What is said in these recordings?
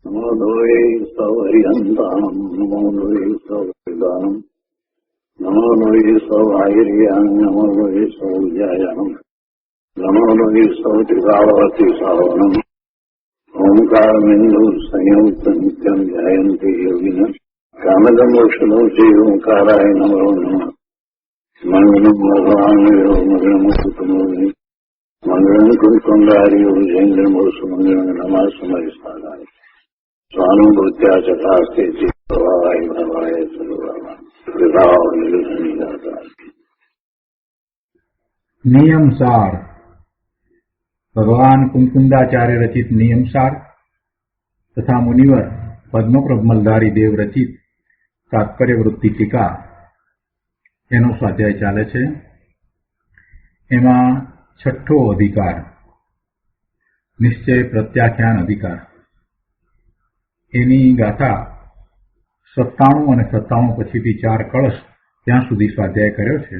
નમો લોહે સૌહરિહંતાણમ નમો લોહે સૌદાનમ નમો લોહે સૌહાયર્યાન નમો લોહે સૌજાયાનમ નમો લોહે સૌત્રિકાવતી સાવનમ ઓમકારમિંદુ સંયુક્ત નિત્યમ ધ્યાયંતિ યોગિન કામદમોક્ષનો છે ઓંકારાય નમો નમઃ મંગલમ ભગવાન મંગલમ કુટુંબોની મંગલમ કુંડારીઓ જૈન્દ્રમોસુ મંગલમ નમઃ સમયસ્થાનાય સ્વાનુભૂત્યા ચકાસ્તે પ્રભાવાય પ્રભાય સર્વમાં વિભાવ નિરુષની દાતા. નિયમસાર ભગવાન કુંકુંદાચાર્ય રચિત નિયમસાર તથા મુનિવર પદ્મપ્રભમલધારી દેવ રચિત તાત્પર્ય વૃત્તિ ટીકા એનો સ્વાધ્યાય ચાલે છે. એમાં છઠ્ઠો અધિકાર નિશ્ચય પ્રત્યાખ્યાન અધિકાર, એની ગાથા 97 અને 97 પછીથી 4 કળશ ત્યાં સુધી સ્વાધ્યાય કર્યો છે.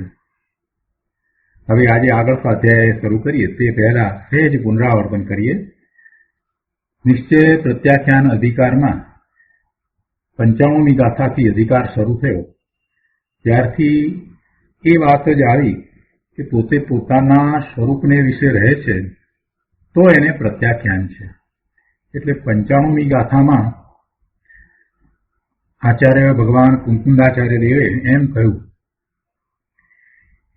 હવે આજે આગળ સ્વાધ્યાય શરૂ કરીએ તે પહેલા સહેજ પુનરાવર્તન કરીએ. નિશ્ચય પ્રત્યાખ્યાન અધિકારમાં 95મી ગાથાથી અધિકાર શરૂ થયો ત્યારથી એ વાત જ આવી કે પોતે પોતાના સ્વરૂપને વિશે રહે છે તો એને પ્રત્યાખ્યાન છે. એટલે 95મી ગાથામાં આચાર્ય ભગવાન કુંકુંદાચાર્ય દેવે એમ કહ્યું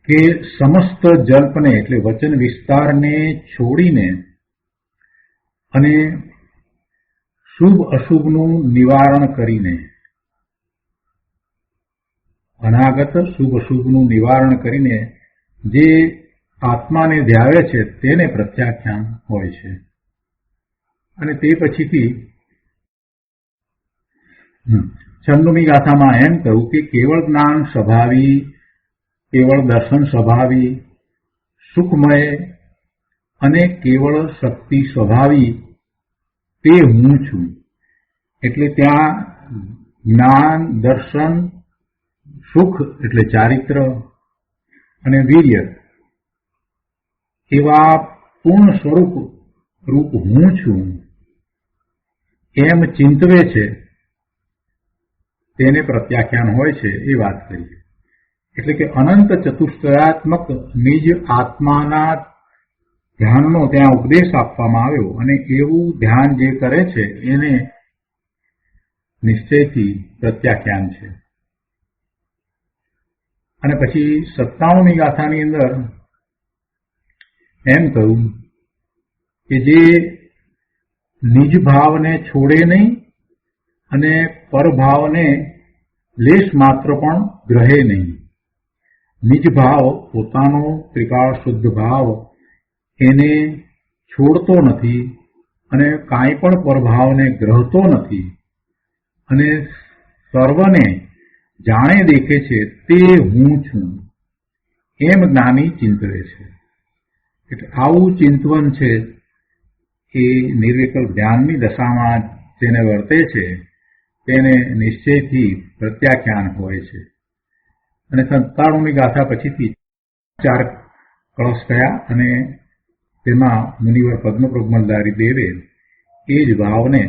કે સમસ્ત જલ્પને એટલે વચન વિસ્તારને છોડીને અને શુભ અશુભનું નિવારણ કરીને, અનાગત શુભ અશુભનું નિવારણ કરીને જે આત્માને ધ્યાવે છે તેને પ્રત્યાખ્યાન હોય છે. અને તે પછીથી 96મી ગાથામાં એમ કહ્યું કે કેવળ જ્ઞાન સ્વભાવી, કેવળ દર્શન સ્વભાવી, સુખમય અને કેવળ શક્તિ સ્વભાવી તે હું છું. એટલે ત્યાં જ્ઞાન, દર્શન, સુખ એટલે ચારિત્ર અને વીર્ય એવા પૂર્ણ સ્વરૂપ રૂપ હું છું એમ ચિંતવે છે તેને પ્રત્યાખ્યાન હોય છે એ વાત કરીએ. એટલે કે અનંત ચતુષ્ટયાત્મક નિજ આત્માના ધ્યાનનો ત્યાં ઉપદેશ આપવામાં આવ્યો અને એવું ધ્યાન જે કરે છે એને નિશ્ચયથી પ્રત્યાખ્યાન છે. અને પછી 97મી ગાથાની અંદર એમ કહ્યું કે જે નિજ ભાવને છોડે નહીં અને પરભાવને લેશ માત્ર પણ ગ્રહે નહીં. નિજ ભાવ પોતાનો ત્રિકાળ શુદ્ધ ભાવ એને છોડતો નથી અને કાંઈ પણ પરભાવને ગ્રહતો નથી અને સર્વને જાણે દેખે છે તે હું છું એમ જ્ઞાની ચિંતવે છે. એટલે આવું ચિંતવન છે એ નિર્વિકલ્પ ધ્યાનની દશામાં જેને વર્તે છે તેને નિશ્ચયથી પ્રત્યાખ્યાન હોય છે. અને 97મી ગાથા પછીથી 4 કળશ થયા અને તેમાં મુનિવર પદ્મપ્રભમલધારી દેવે એ જ ભાવને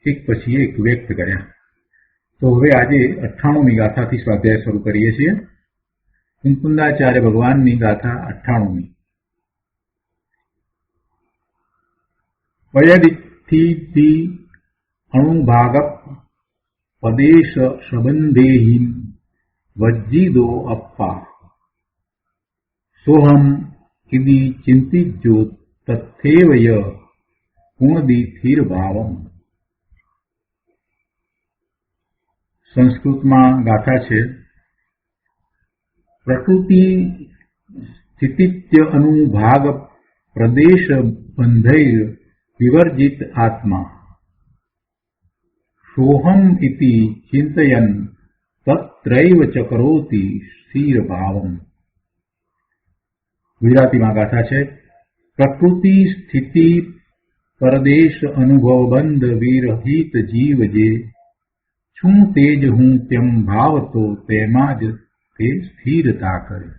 એક પછી એક વ્યક્ત કર્યા. તો હવે આજે 98મી ગાથાથી સ્વાધ્યાય શરૂ કરીએ છીએ. કુંકુંદાચાર્ય ભગવાનની ગાથા 98મી. વયદિથિ અણુભાગ પદેશ સંબંધેહિ વજ્જીદો અપ્પા સોહમ ઇતિ ચિંતિજ્જો તથેવય ગુણદિથિર ભાવમ. સંસ્કૃતમાં ગાથા છે. પ્રકૃતિ સ્થિતિત્ય અનુભાગ પ્રદેશ બંધૈર વિવર્જિત આત્મા સોહમ ઇતિ ચિંતયન તત્રૈવ ચ કરોતિ સ્થિર ભાવમ. ગુજરાતીમાં ગાથા છે. પ્રકૃતિ સ્થિતિ પરદેશ અનુભવ બંધ વિરહિત જીવ જે છું તેજ હું તેમ ભાવતો તેમાં જ તે સ્થિરતા કરે.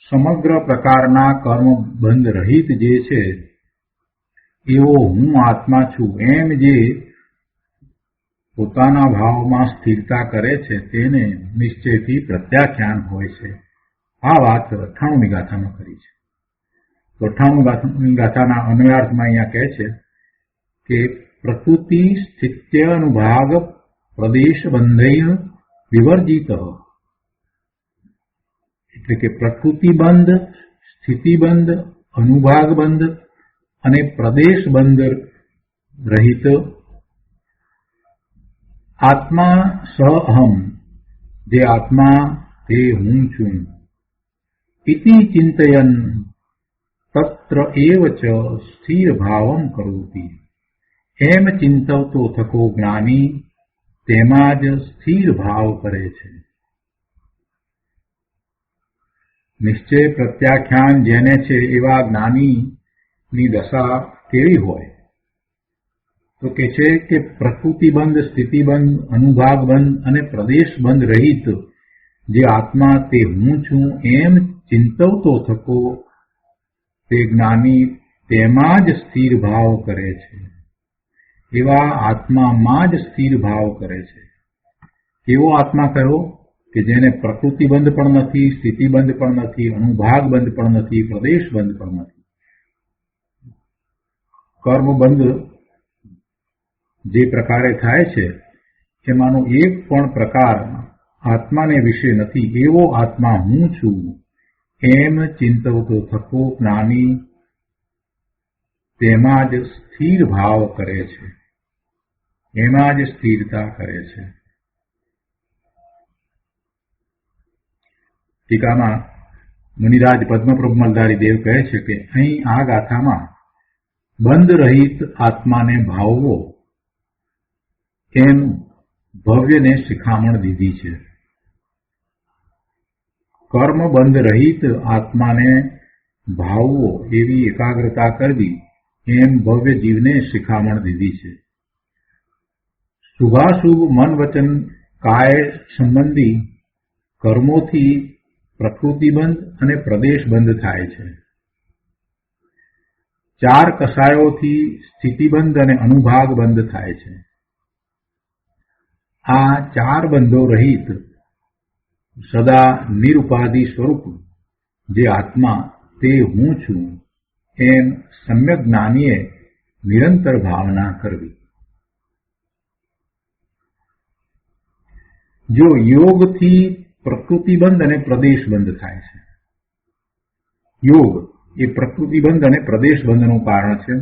સમગ્ર પ્રકારના કર્મ બંધ રહિત જે છે એવો હું આત્મા છું એમ જે પોતાના ભાવમાં સ્થિરતા કરે છે તેને નિશ્ચયથી પ્રત્યાખ્યાન હોય છે. આ વાત 98મી ગાથામાં કરી છે. તો 98મી ગાથાના અન્વયાર્થમાં અહીંયા કહે છે કે પ્રકૃતિ સ્થિત્ય અનુભાગ પ્રદેશ બંધૈ વિવર્જિત, એટલે કે પ્રકૃતિબંધ, સ્થિતિબંધ, અનુભાગબંધ અને પ્રદેશબંધ રહિત આત્મા સ અહમ, જે આત્મા તે હું છું, ઇતિ ચિંતયન તત્ર એવ ચ સ્થિર ભાવમ કરોતિ, એમ ચિંતવતો થકો જ્ઞાની તેમાં જ સ્થિર ભાવ કરે છે. નિશ્ચય પ્રત્યાખ્યાન જેને છે એવા જ્ઞાનીની દશા કેવી હોય? તો કે છે કે પ્રકૃતિબંધ, સ્થિતિબંધ, અનુભાગબંધ અને પ્રદેશબંધ રહિત જે આત્મા તે હું છું એમ ચિંતવતો થકો તે જ્ઞાની તેમાં જ સ્થિર ભાવ કરે છે. એવા આત્મામાં જ સ્થિર ભાવ કરે છે. એવો આત્મા કયો કે જેને પ્રકૃતિબંધ પણ નથી, સ્થિતિબંધ પણ નથી, અનુભાગબંધ પણ નથી, પ્રદેશબંધ પણ નથી. કર્મબંધ જે પ્રકારે થાય છે એમાંનો એક પણ પ્રકાર આત્માને વિશે નથી. એવો આત્મા હું છું એમ ચિંતવતો થકો જ્ઞાની તેમાં જ સ્થિર ભાવ કરે છે, એમાં જ સ્થિરતા કરે છે. ટીકામાં મુનિરાજ પદ્મપ્રભુ મલધારી દેવ કહે છે કે અહીં આ ગાથામાં બંધ રહિત આત્માને ભાવવો એમ ભવ્યને શિખામણ દીધી છે. કર્મ બંધ રહિત આત્માને ભાવવો એવી એકાગ્રતા કરવી એમ ભવ્ય જીવને શિખામણ દીધી છે. શુભાશુભ મન વચન કાય સંબંધી કર્મોથી પ્રકૃતિબંધ અને પ્રદેશબંધ થાય છે. ચાર કસાયોથી સ્થિતિબંધ અને અનુભાગ બંધ થાય છે. આ ચાર બંધો રહિત સદા નિરુપાધિ સ્વરૂપ જે આત્મા તે હું છું એમ સમ્યક જ્ઞાનીએ નિરંતર ભાવના કરવી. જો યોગથી પ્રકૃતિબંધ અને પ્રદેશબંધ થાય છે, યોગ એ પ્રકૃતિબંધ અને પ્રદેશબંધનું કારણ છે,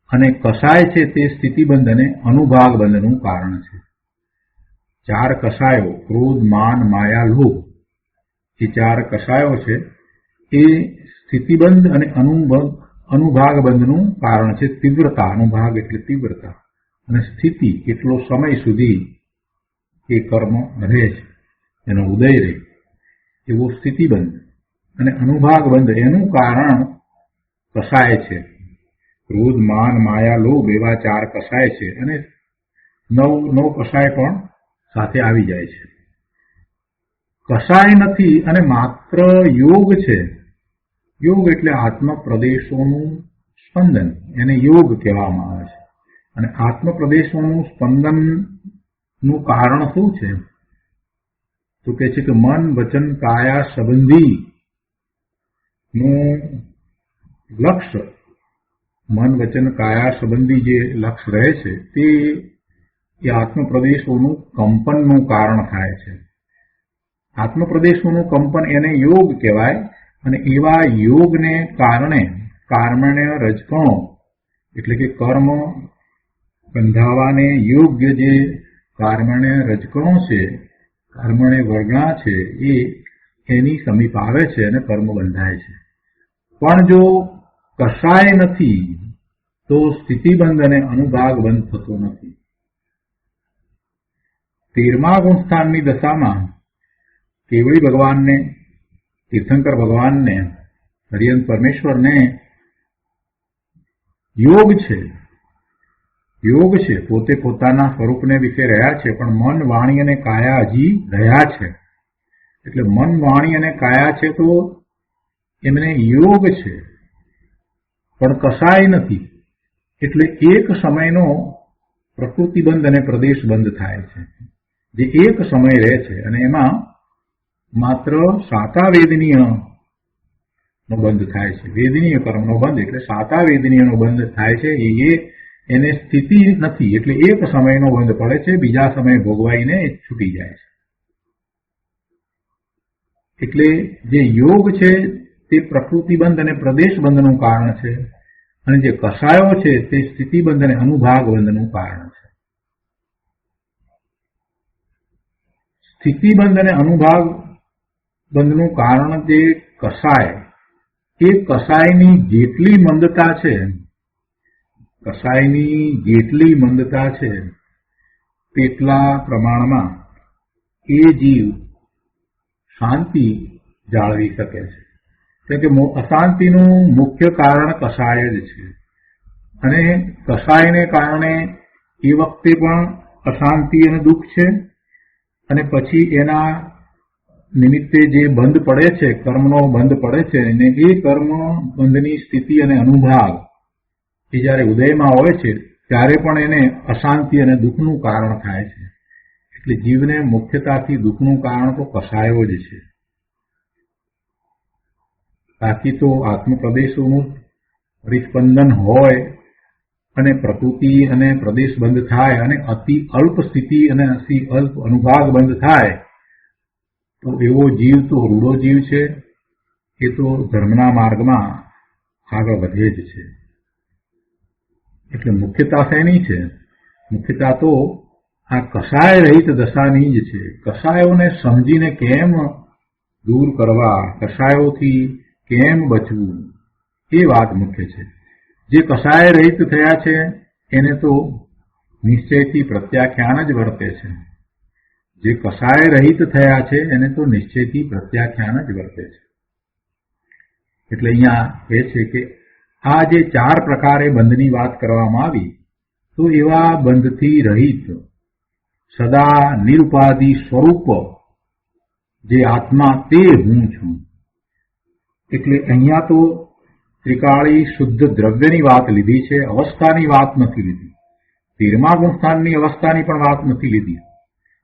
અને કસાય છે તે સ્થિતિબંધ અને અનુભાગબંધનું કારણ છે. ચાર કસાયો ક્રોધ, માન, માયા, લોભ એ ચાર કસાયો છે એ સ્થિતિબંધ અને અનુભાગબંધનું કારણ છે. તીવ્રતા, અનુભાગ એટલે તીવ્રતા, અને સ્થિતિ કેટલો સમય સુધી એ કર્મ રહે છે, એનો ઉદય રહે એવો સ્થિતિબંધ, અને અનુભાગબંધ એનું કારણ કસાય છે. ક્રોધ, માન, માયા, લોભ એવા ચાર કસાય છે, અને નવ કસાય પણ સાથે આવી જાય છે. કસાય નથી અને માત્ર યોગ છે. યોગ એટલે આત્મ પ્રદેશોનું સ્પંદન, એને યોગ કહેવામાં આવે છે. અને આત્મ પ્રદેશોનું સ્પંદનનું કારણ શું છે? તો કહે છે કે મન, વચન, કાયા સંબંધી નું લક્ષ્ય, મન, વચન, કાયા સંબંધી જે લક્ષ્ય રહે છે તે એ આત્મપ્રદેશોનું કંપનનું કારણ થાય છે. આત્મપ્રદેશોનું કંપન એને યોગ કહેવાય. અને એવા યોગને કારણે કર્મણ્ય રજકણો એટલે કે કર્મ બંધાવાને યોગ્ય જે કર્મણ્ય રજકણો છે, કર્મણે વર્ગણા છે, એ એની સમીપ આવે છે અને કર્મ બંધાય છે. પણ જો કસાય નથી તો સ્થિતિબંધ અને અનુભાગ બંધ થતો નથી. 13મા ગુણસ્થાનની દશામાં કેવળી ભગવાનને, તીર્થંકર ભગવાનને, હરિયંત પરમેશ્વરને યોગ છે, પોતે પોતાના સ્વરૂપને વિશે રહ્યા છે, પણ મન, વાણી અને કાયા હજી રહ્યા છે. એટલે મન, વાણી અને કાયા છે તો એમને યોગ છે. પણ કસાય નથી. એટલે એક સમયનો પ્રકૃતિબંધ અને પ્રદેશબંધ થાય છે, જે એક સમય રહે છે. અને એમાં માત્ર સાતા વેદનીય નો બંધ થાય છે. વેદનીય કર્મનો બંધ એટલે સાતા વેદનીયનો બંધ થાય છે. એને સ્થિતિ નથી, એટલે એક સમયનો બંધ પડે છે, બીજા સમયે ભોગવાઈને એ છૂટી જાય છે. એટલે જે યોગ છે તે પ્રકૃતિબંધ અને પ્રદેશબંધનું કારણ છે, અને જે કસાયો છે તે સ્થિતિબંધ અને અનુભાગબંધનું કારણ છે. સ્થિતિબંધ અને અનુભાગબંધનું કારણ જે કસાય, એ કસાયની જેટલી મંદતા છે તેટલા પ્રમાણમાં એ જીવ શાંતિ જાળવી શકે છે. એટલે કે અશાંતિનું મુખ્ય કારણ કસાય જ છે. અને કસાયને કારણે એ વખતે પણ અશાંતિ અને દુઃખ છે, અને પછી એના નિમિત્તે જે બંધ પડે છે, કર્મનો બંધ પડે છે, અને એ કર્મ બંધની સ્થિતિ અને અનુભાગ એ જયારે ઉદયમાં હોય છે ત્યારે પણ એને અશાંતિ અને દુઃખનું કારણ થાય છે. એટલે જીવને મુખ્યતાથી દુઃખનું કારણ તો કસાયો જ છે. બાકી તો આત્મપ્રદેશોનું પરિસ્પંદન હોય અને પ્રકૃતિ અને પ્રદેશ બંધ થાય અને અતિ અલ્પ સ્થિતિ અને અતિ અલ્પ અનુભાગ બંધ થાય તો એવો જીવ તો રૂડો જીવ છે. એ તો ધર્મના માર્ગમાં આગળ વધે જ છે. એટલે મુખ્યતા શેની છે? મુખ્યતા તો આ કસાય રહિત દશાની જ છે. કસાયોને સમજીને કેમ દૂર કરવા, કસાયોથી કેમ બચવું, એ વાત મુખ્ય છે. જે કસાય રહિત થયા છે એને તો નિશ્ચયથી પ્રત્યાખ્યાન જ વર્તે છે. જે કસાય રહિત થયા છે એને તો નિશ્ચયથી પ્રત્યાખ્યાન જ વર્તે છે. એટલે અહીંયા એ છે કે આ જે 4 પ્રકારે બંધની વાત કરવામાં આવી, તો એવા બંધથી રહિત સદા નિરુપાધિ સ્વરૂપ જે આત્મા તે હું છું. એટલે અહીંયા તો ત્રિકાળી શુદ્ધ દ્રવ્યની વાત લીધી છે, અવસ્થાની વાત નથી લીધી. 13મા ગુણસ્થાનની અવસ્થાની પણ વાત નથી લીધી,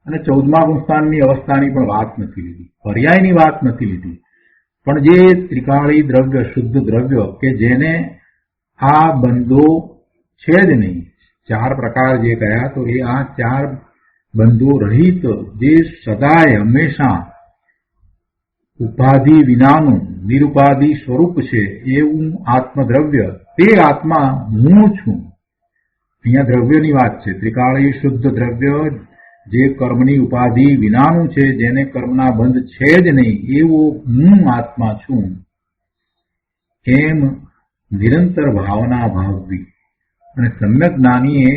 અને 14મા ગુણસ્થાનની અવસ્થાની પણ વાત નથી લીધી, પર્યાયની વાત નથી લીધી. પણ જે ત્રિકાળી દ્રવ્ય, શુદ્ધ દ્રવ્ય કે જેને આ બંધો છે જ નહીં, 4 પ્રકાર જે કયા, તો એ આ 4 બંધો રહિત જે સદાય હંમેશા ઉપાધિ વિનાનું નિરુપાધિ સ્વરૂપ છે એવું આત્મદ્રવ્ય, તે આત્મા હું છું. અહીંયા દ્રવ્યની વાત છે. ત્રિકાળી શુદ્ધ દ્રવ્ય જે કર્મની ઉપાધિ વિનાનું છે, જેને કર્મના બંધ છે જ નહીં, એવો હું આત્મા છું. એમ નિરંતર ભાવના ભાવવી, અને સમ્યક જ્ઞાનીએ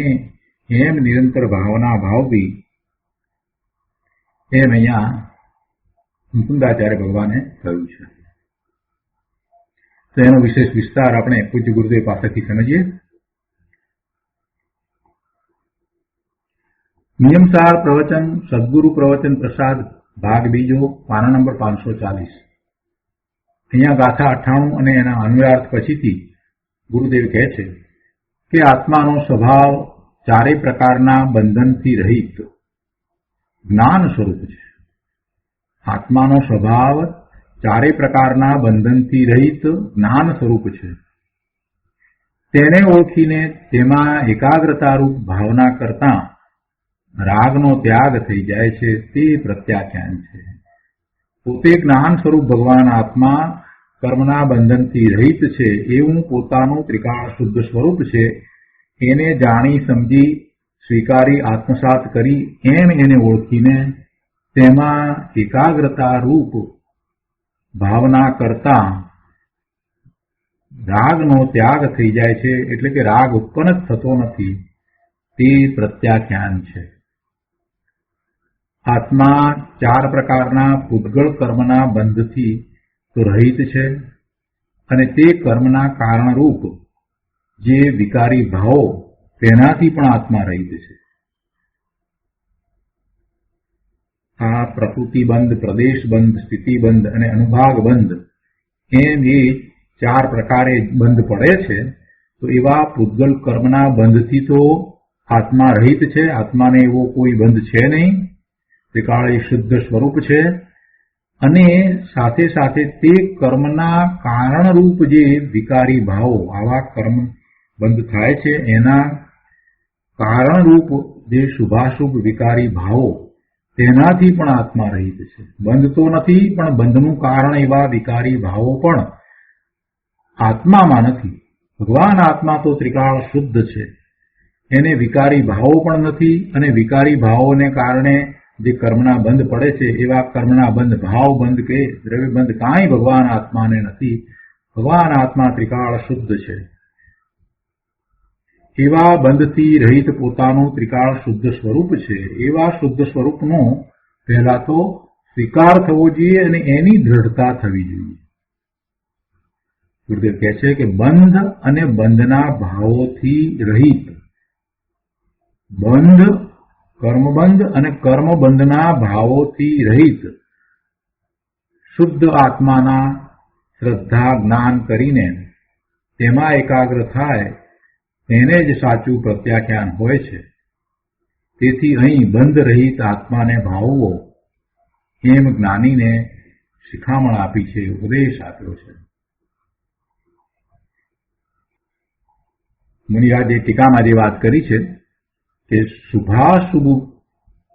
એમ નિરંતર ભાવના ભાવવી, એમ અહીંયા મુકુંદાચાર્ય ભગવાને કહ્યું છે. તો એનો વિશેષ વિસ્તાર આપણે પૂજ્ય ગુરુદેવ પાસેથી સમજીએ. નિયમસાર પ્રવચન સદગુરુ પ્રવચન પ્રસાદ ભાગ બીજો, પાના નંબર 540. અહીંયા ગાથા 98 અને એના અનુયાર્થ પછીથી ગુરુદેવ કહે છે કે આત્માનો સ્વભાવ 4 પ્રકારના બંધનથી રહિત જ્ઞાન સ્વરૂપ છે. આત્માનો સ્વભાવ 4 પ્રકારના બંધનથી રહિત જ્ઞાન સ્વરૂપ છે. તેને ઓળખીને તેમાં એકાગ્રતારૂપ ભાવના કરતા રાગનો ત્યાગ થઈ જાય છે, તે પ્રત્યાખ્યાન છે. પોતે જ્ઞાન સ્વરૂપ ભગવાન આત્મા કર્મના બંધનથી રહિત છે એવું પોતાનું ત્રિકાળ શુદ્ધ સ્વરૂપ છે. એને જાણી સમજી સ્વીકારી આત્મસાત કરી એમ એને ઓળખીને તેમાં એકાગ્રતા રૂપ ભાવના કરતા રાગનો ત્યાગ થઈ જાય છે. એટલે કે રાગ ઉત્પન્ન જ થતો નથી, તે પ્રત્યાખ્યાન છે. આત્મા 4 પ્રકારના પૂતગળ કર્મના બંધથી તો રહિત છે, અને તે કર્મના કારણરૂપ જે વિકારી ભાવો તેનાથી પણ આત્મા રહિત છે. આ પ્રકૃતિબંધ, પ્રદેશબંધ, સ્થિતિબંધ અને અનુભાગબંધ એમ એ ચાર પ્રકારે બંધ પડે છે, તો એવા પૂતગલ કર્મના બંધથી તો આત્મા રહિત છે. આત્માને એવો કોઈ બંધ છે નહીં. ત્રિકાળ શુદ્ધ સ્વરૂપ છે. અને સાથે સાથે તે કર્મના કારણરૂપ જે વિકારી ભાવો, આવા કર્મ બંધ થાય છે એના કારણરૂપ જે શુભાશુભ વિકારી ભાવો, તેનાથી પણ આત્મા રહિત છે. બંધ તો નથી, પણ બંધનું કારણ એવા વિકારી ભાવો પણ આત્મામાં નથી. ભગવાન આત્મા તો ત્રિકાળ શુદ્ધ છે, એને વિકારી ભાવો પણ નથી. અને વિકારી ભાવોને કારણે જે કર્મના બંધ પડે છે એવા કર્મના બંધ, ભાવ બંધ કે દ્રવ્ય બંધ કાંઈ ભગવાન આત્માને નથી. ભગવાન આત્મા ત્રિકાળ શુદ્ધ છે. એવા બંધથી રહિત પોતાનું ત્રિકાળ શુદ્ધ સ્વરૂપ છે. એવા શુદ્ધ સ્વરૂપનો પહેલા તો સ્વીકાર થવો જોઈએ અને એની દ્રઢતા થવી જોઈએ. ગુરુદેવ કહે છે કે બંધ અને બંધના ભાવોથી રહિત, બંધ કર્મબંધ અને કર્મબંધના ભાવોથી રહિત શુદ્ધ આત્માના શ્રદ્ધા જ્ઞાન કરીને તેમાં એકાગ્ર થાય એને જ સાચું પ્રત્યાખ્યાન હોય છે. તેથી અહીં બંધ રહિત આત્માને ભાવવો એમ જ્ઞાનીને શિખામણ આપી છે, ઉપદેશ આપ્યો છે. મુનિરાજે ટીકામાં જે વાત કરી છે કે શુભાશુભ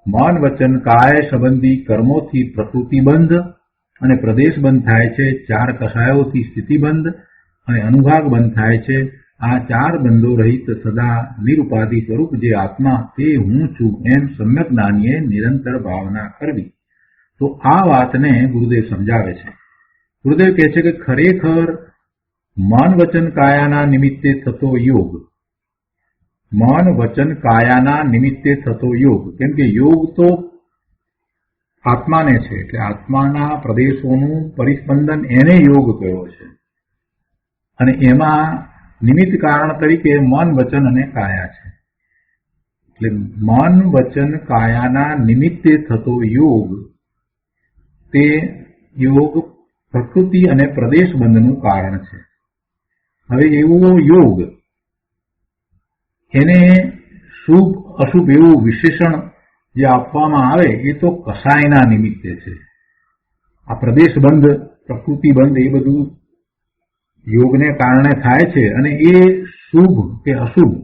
મન વચન કાય સંબંધી કર્મોથી પ્રકૃતિબંધ અને પ્રદેશબંધ થાય છે. ચાર કષાયોથી સ્થિતિબંધ અને અનુભાગ બંધ થાય છે. આ ચાર બંધો રહિત સદા નિરુપાધિ સ્વરૂપ જે આત્મા તે હું છું એમ સમ્યક જ્ઞાનીએ નિરંતર ભાવના કરવી. તો આ વાતને ગુરુદેવ સમજાવે છે. ગુરુદેવ કહે છે કે ખરેખર મન વચન કાયાના નિમિત્તે થતો યોગ, મન વચન કાયાના નિમિત્તે થતો યોગ, કેમ કે યોગ તો આત્માને છે, એટલે આત્માના પ્રદેશોનું પરિસ્પંદન એને યોગ કયો છે. અને એમાં નિમિત્ત કારણ તરીકે મન વચન અને કાયા છે. એટલે મન વચન કાયાના નિમિત્તે થતો યોગ, તે યોગ પ્રકૃતિ અને પ્રદેશબંધનું કારણ છે. હવે એવો યોગ, એને શુભ અશુભ એવું વિશેષણ જે આપવામાં આવે એ તો કસાયના નિમિત્તે છે. આ પ્રદેશબંધ, પ્રકૃતિબંધ એ બધું યોગને કારણે થાય છે. અને એ શુભ કે અશુભ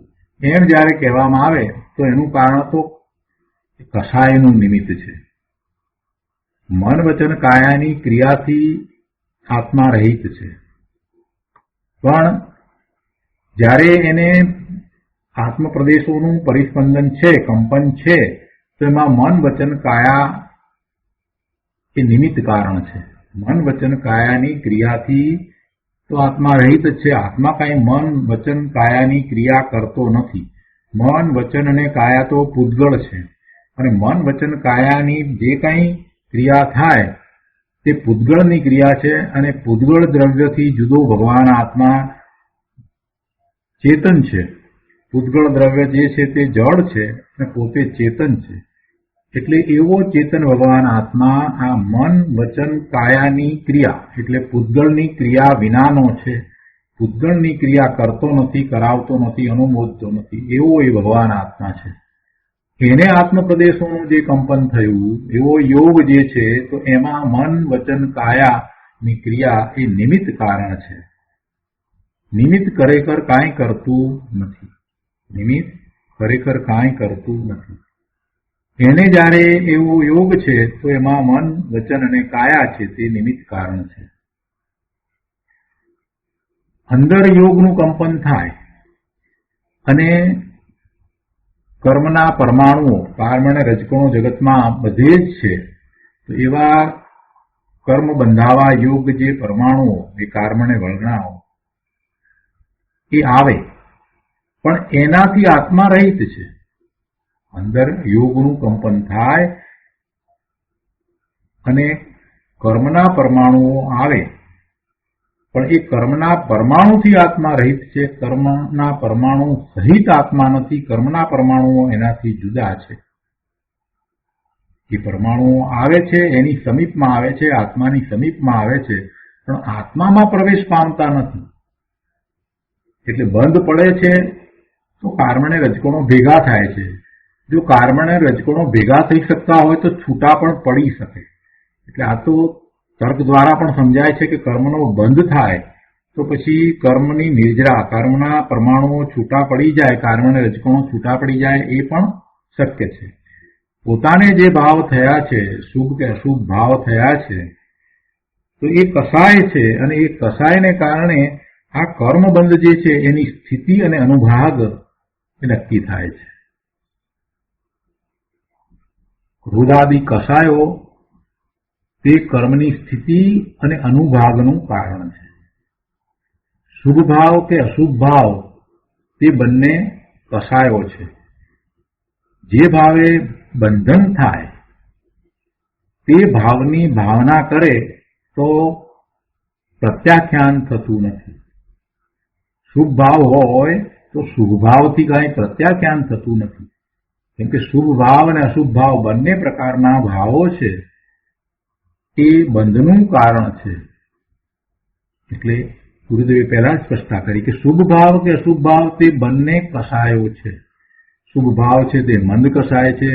એમ જ્યારે કહેવામાં આવે તો એનું કારણ તો કસાયનું નિમિત્ત છે. મન વચન કાયાની ક્રિયાથી આત્મા રહિત છે, પણ જ્યારે એને આત્મપ્રદેશોનું પરિસ્પંદન છે, કંપન છે, તો એમાં મન વચન કાયા એ નિમિત્ત કારણ છે. મન વચન કાયાની ક્રિયાથી તો આત્મા રહિત જ છે. આત્મા કાંઈ મન વચન કાયાની ક્રિયા કરતો નથી. મન વચન અને કાયા તો પૂતગળ છે, અને મન વચન કાયાની જે કાંઈ ક્રિયા થાય તે પૂતગળની ક્રિયા છે. અને પૂતગળ દ્રવ્યથી જુદો ભગવાન આત્મા ચેતન છે. પૂતગળ દ્રવ્ય જે છે તે જડ છે અને પોતે ચેતન છે. એટલે એવો ચેતન ભગવાન આત્મા આ મન વચન કાયાની ક્રિયા એટલે પૂતગળની ક્રિયા વિનાનો છે. પૂતગળની ક્રિયા કરતો નથી, કરાવતો નથી, અનુમોદતો નથી, એવો એ ભગવાન આત્મા છે. એને આત્મપ્રદેશોનું જે કંપન થયું એવો યોગ જે છે, તો એમાં મન વચન કાયાની ક્રિયા એ નિમિત્ત કારણ છે. નિમિત્ત ખરેખર કાંઈ કરતું નથી. નિમિત્ત ખરેખર કાંઈ કરતું નથી. એને જ્યારે એવો યોગ છે તો એમાં મન વચન અને કાયા છે તે નિમિત્ત કારણ છે. અંદર યોગનું કંપન થાય અને કર્મના પરમાણુઓ, કારણે રજકણો જગતમાં બધે જ છે, તો એવા કર્મ બંધાવા યોગ જે પરમાણુઓ, એ કર્મને વળગણાઓ એ આવે, પણ એનાથી આત્મા રહિત છે. અંદર યોગનું કંપન થાય અને કર્મના પરમાણુઓ આવે, પણ એ કર્મના પરમાણુથી આત્મા રહિત છે. કર્મના પરમાણુ સહિત આત્મા નથી. કર્મના પરમાણુઓ એનાથી જુદા છે. એ પરમાણુઓ આવે છે, એની સમીપમાં આવે છે, આત્માની સમીપમાં આવે છે, પણ આત્મામાં પ્રવેશ પામતા નથી. એટલે બંધ પડે છે તો કર્મ અને રજકણો ભેગા થાય છે. જો કર્મ અને રજકણો ભેગા થઈ શકતા હોય તો છૂટા પણ પડી શકે. એટલે આ તો તર્ક દ્વારા પણ સમજાય છે કે કર્મનો બંધ થાય તો પછી કર્મની નિર્જરા, કર્મના પરમાણુઓ છૂટા પડી જાય, કર્મ અને રજકણો છૂટા પડી જાય, એ પણ શક્ય છે. પોતાને જે ભાવ થયા છે, શુભ કે અશુભ ભાવ થયા છે, તો એ કસાય છે અને એ કસાયને કારણે આ કર્મબંધ જે છે એની સ્થિતિ અને અનુભાગ એ નક્કી થાય છે. ક્રોધાદિ કસાયો તે કર્મની સ્થિતિ અને અનુભાગનું કારણ છે. શુભ ભાવ કે અશુભ ભાવ તે બંને કસાયો છે. જે ભાવે બંધન થાય તે ભાવની ભાવના કરે તો પ્રત્યાખ્યાન થતું નથી. શુભ ભાવ હોય તો શુભ ભાવથી કંઈ પ્રત્યાખ્યાન થતું નથી. કેમ કે શુભ ભાવ અને અશુભ ભાવ બંને પ્રકારના ભાવો છે એ બંધનું કારણ છે. એટલે ગુરુદેવે પહેલા જ સ્પષ્ટતા કરી કે શુભ ભાવ કે અશુભ ભાવ તે બંને કસાયો છે. શુભ ભાવ છે તે મંદ કસાય છે,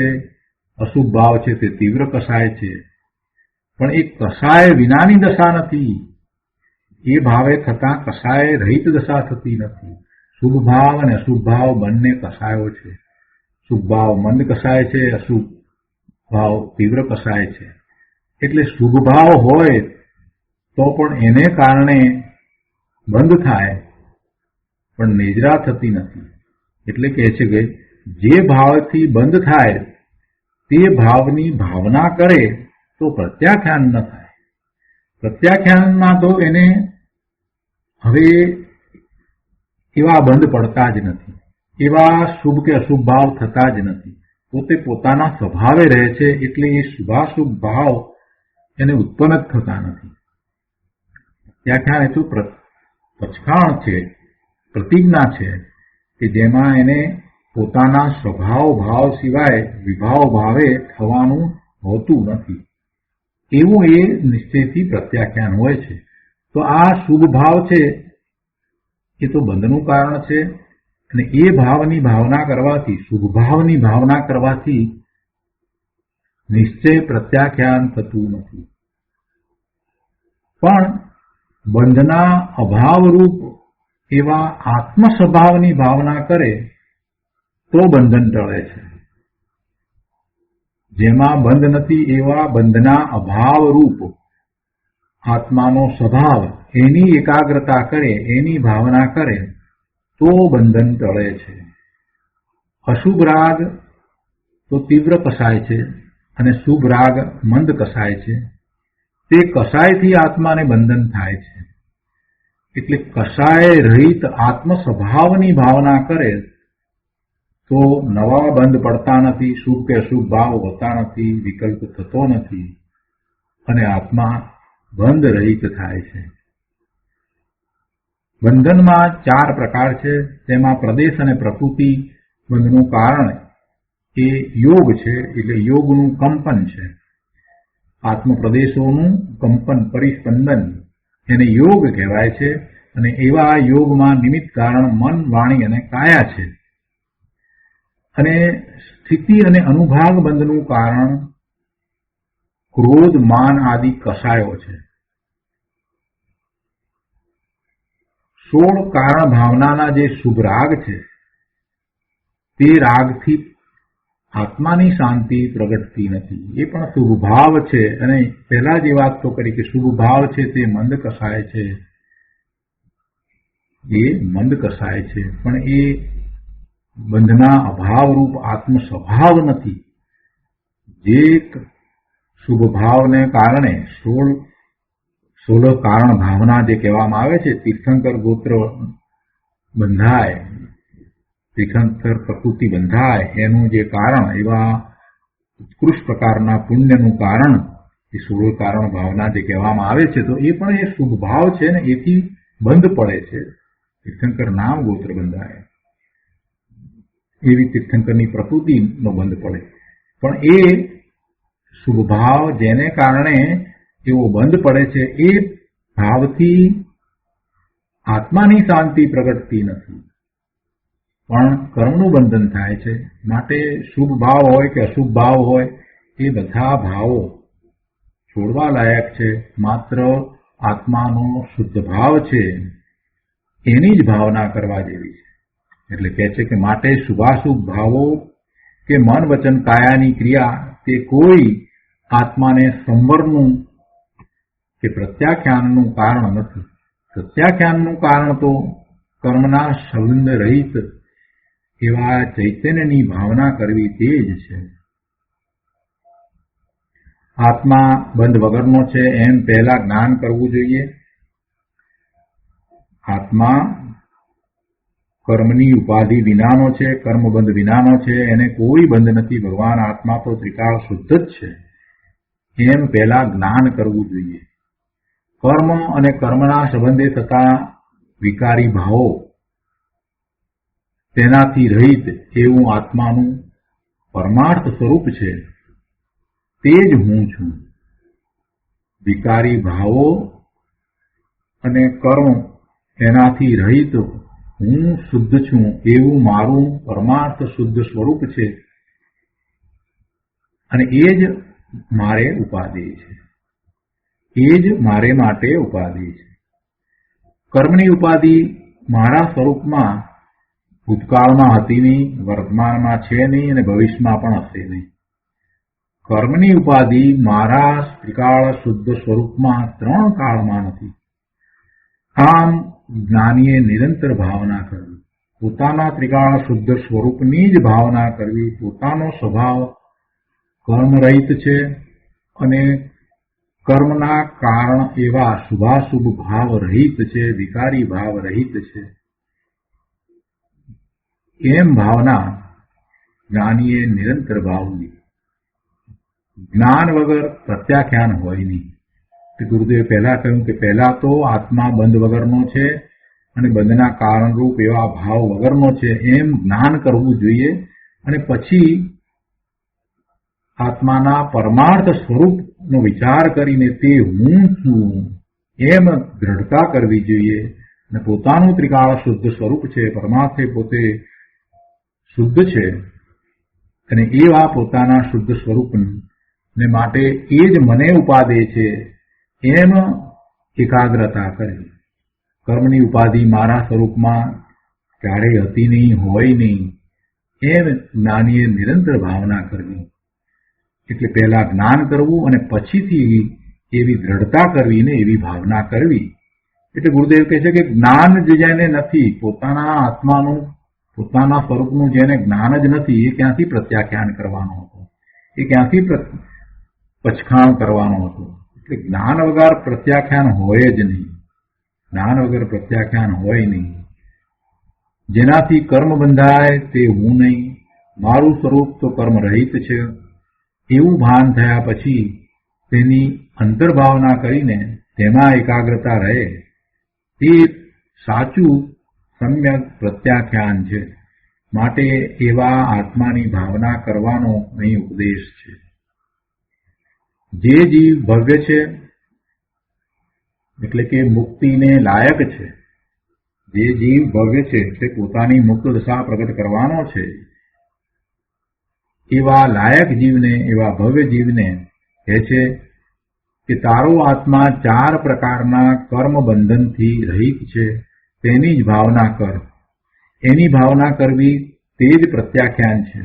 અશુભ ભાવ છે તે તીવ્ર કસાય છે. પણ એ કસાય વિનાની દશા નથી. એ ભાવે થતા કસાય રહિત દશા થતી નથી. શુભ ભાવ અને અશુભ ભાવ બંને કસાયો છે. શુભ ભાવ મંદ કસાય છે, અશુભ ભાવ તીવ્ર કસાય છે. એટલે શુભ ભાવ હોય તો પણ એને કારણે બંધ થાય પણ નિજરા થતી નથી. એટલે કહે છે કે જે ભાવથી બંધ થાય તે ભાવની ભાવના કરે તો પ્રત્યાખ્યાન ન થાય. પ્રત્યાખ્યાનમાં તો એને હવે એવા બંધ પડતા જ નથી, એવા શુભ કે અશુભ ભાવ થતા જ નથી. પોતે પોતાના સ્વભાવે રહે છે. એટલે એ શુભાશુભ ભાવ એને ઉત્પન્ન જ થતા નથી. પ્રત્યાખ્યાન એ તો પચખાણ છે, પ્રતિજ્ઞા છે કે જેમાં એને પોતાના સ્વભાવ ભાવ સિવાય વિભાવ ભાવે થવાનું હોતું નથી. એવું એ નિશ્ચયથી પ્રત્યાખ્યાન હોય છે. તો આ શુભ ભાવ છે એ તો બંધનું કારણ છે. અને એ ભાવની ભાવના કરવાથી, શુભ ભાવની ભાવના કરવાથી નિશ્ચય પ્રત્યાખ્યાન થતું નથી. પણ બંધના અભાવરૂપ એવા આત્મ સ્વભાવની ભાવના કરે તો બંધન ટળે છે. જેમાં બંધ નથી એવા બંધના અભાવરૂપ આત્માનો સ્વભાવ, એની એકાગ્રતા કરે, એની ભાવના કરે તો બંધન ટળે છે. અશુભ રાગ તો તીવ્ર કસાય છે અને શુભ રાગ મંદ કસાય છે. તે કસાયથી આત્માને બંધન થાય છે. એટલે કસાય રહિત આત્મ સ્વભાવની ભાવના કરે તો નવા બંધ પડતા નથી, શુભ કે અશુભ ભાવ હોતા નથી, વિકલ્પ થતો નથી અને આત્મા બંધ રહિત થાય છે. બંધનમાં 4 પ્રકાર છે. તેમાં પ્રદેશ અને પ્રકૃતિ બંધનું કારણ એ યોગ છે. એટલે યોગનું કંપન છે. આત્મપ્રદેશોનું કંપન, પરિસ્પંદન એને યોગ કહેવાય છે. અને એવા યોગમાં નિમિત્ત કારણ મન, વાણી અને કાયા છે. અને સ્થિતિ અને અનુભાગ બંધનું કારણ ક્રોધ, માન આદિ કસાયો છે. 16 કારણ ભાવનાના જે શુભ રાગ છે તે રાગથી આત્માની શાંતિ પ્રગટતી નથી. એ પણ શુભ ભાવ છે. અને પહેલા જે વાત તો કરી કે શુભ ભાવ છે તે મંદ કસાય છે, એ મંદ કસાય છે. પણ એ બંધના અભાવરૂપ આત્મ સ્વભાવ નથી. જે શુભ ભાવને કારણે 16 કારણ ભાવના જે કહેવામાં આવે છે, તીર્થંકર ગોત્ર બંધાય, તીર્થંકર પ્રકૃતિ બંધાય, એનું જે કારણ, એવા ઉત્કૃષ્ટ પ્રકારના પુણ્યનું કારણ એ 16 કારણ ભાવના જે કહેવામાં આવે છે, તો એ પણ એ શુભ ભાવ છે ને, એથી બંધ પડે છે. તીર્થંકર નામ ગોત્ર બંધાય, એવી તીર્થંકરની પ્રકૃતિનો બંધ પડે. પણ એ શુભ ભાવ જેને કારણે એવો બંધ પડે છે એ ભાવથી આત્માની શાંતિ પ્રગટતી નથી, પણ કર્મનું બંધન થાય છે. માટે શુભ ભાવ હોય કે અશુભ ભાવ હોય, એ બધા ભાવો છોડવા લાયક છે. માત્ર આત્માનો શુદ્ધ ભાવ છે એની જ ભાવના કરવા જેવી છે. એટલે કહે છે કે માટે શુભાશુભ ભાવો કે મન વચન કાયાની ક્રિયા તે કોઈ આત્માને સંવરનું કે પ્રત્યાખ્યાનનું કારણ નથી. પ્રત્યાખ્યાનનું કારણ તો કર્મના સંબંધ રહિત એવા ચૈતન્યની ભાવના કરવી તે જ છે. આત્મા બંધ વગરનો છે એમ પહેલા જ્ઞાન કરવું જોઈએ. આત્મા કર્મની ઉપાધિ વિનાનો છે, કર્મબંધ વિનાનો છે, એને કોઈ બંધ નથી. ભગવાન આત્મા તો ત્રિકાળ શુદ્ધ જ છે એમ પહેલા જ્ઞાન કરવું જોઈએ. કર્મ અને કર્મના સંબંધે થતા વિકારી ભાવો તેનાથી રહિત એવું આત્માનું પરમાર્થ સ્વરૂપ છે, તે જ હું છું. વિકારી ભાવો અને કર્મ એનાથી રહિત હું શુદ્ધ છું એવું મારું પરમાર્થ શુદ્ધ સ્વરૂપ છે, અને એ જ મારે ઉપાધિ છે, એ જ મારે માટે ઉપાધિ છે. કર્મની ઉપાધિ મારા સ્વરૂપમાં ભૂતકાળમાં હતી નહીં, વર્તમાનમાં છે નહીં અને ભવિષ્યમાં પણ હશે નહીં. કર્મની ઉપાધિ મારા ત્રિકાળ શુદ્ધ સ્વરૂપમાં ત્રણ કાળમાં નથી. આમ જ્ઞાનીએ નિરંતર ભાવના કરવી, પોતાના ત્રિકાળ શુદ્ધ સ્વરૂપની જ ભાવના કરવી. પોતાનો સ્વભાવ કર્મરહિત છે અને કર્મના કારણ એવા શુભાશુભ ભાવ રહિત છે, વિકારી ભાવ રહિત છે. એમ ભાવના જ્ઞાનીએ નિરંતર ભાવવી. જ્ઞાન વગર પ્રત્યાખ્યાન હોય નહીં. ગુરુદેવે પહેલા કહ્યું કે પહેલા તો આત્મા બંધ વગરનો છે અને બંધના કારણરૂપ એવા ભાવ વગરનો છે એમ જ્ઞાન કરવું જોઈએ, અને પછી આત્માના પરમાર્થ સ્વરૂપનો વિચાર કરીને તે હું છું એમ દ્રઢતા કરવી જોઈએ. અને પોતાનું ત્રિકાળ શુદ્ધ સ્વરૂપ છે, પરમાર્થે પોતે શુદ્ધ છે, અને એવા પોતાના શુદ્ધ સ્વરૂપને માટે એ જ મને ઉપાદે છે એમ એકાગ્રતા કરવી. કર્મની ઉપાધિ મારા સ્વરૂપમાં ક્યારેય હતી નહીં, હોય નહીં એમ જ્ઞાનીએ નિરંતર ભાવના કરવી. એટલે પહેલા જ્ઞાન કરવું અને પછીથી એવી દ્રઢતા કરવી ને એવી ભાવના કરવી. એટલે ગુરુદેવ કહે છે કે જ્ઞાન જ જેને નથી, પોતાના આત્માનું પોતાના સ્વરૂપનું જેને જ્ઞાન જ નથી, એ ક્યાંથી પ્રત્યાખ્યાન કરવાનો હતો, એ ક્યાંથી પછખાણ કરવાનો હતો. એટલે જ્ઞાન વગર પ્રત્યાખ્યાન હોય જ નહીં. જ્ઞાન વગર પ્રત્યાખ્યાન હોય નહીં. જેનાથી કર્મ બંધાય તે હું નહીં, મારું સ્વરૂપ તો કર્મ રહિત છે એવું ભાન થયા પછી તેની અંતર્ભાવના કરીને તેમાં એકાગ્રતા રહે, તે સાચું સમ્યક પ્રત્યાખ્યાન છે. માટે એવા આત્માની ભાવના કરવાનો અહીં ઉપદેશ છે. જે જીવ ભવ્ય છે એટલે કે મુક્તિને લાયક છે, જે જીવ ભવ્ય છે એટલે પોતાની મુક્ત દશા પ્રગટ કરવાનો છે, એવા લાયક જીવને, એવા ભવ્ય જીવને કહે છે કે તારો આત્મા 4 પ્રકારના કર્મ બંધનથી રહિત છે, તેની જ ભાવના કર. એની ભાવના કરવી તે જ પ્રત્યાખ્યાન છે.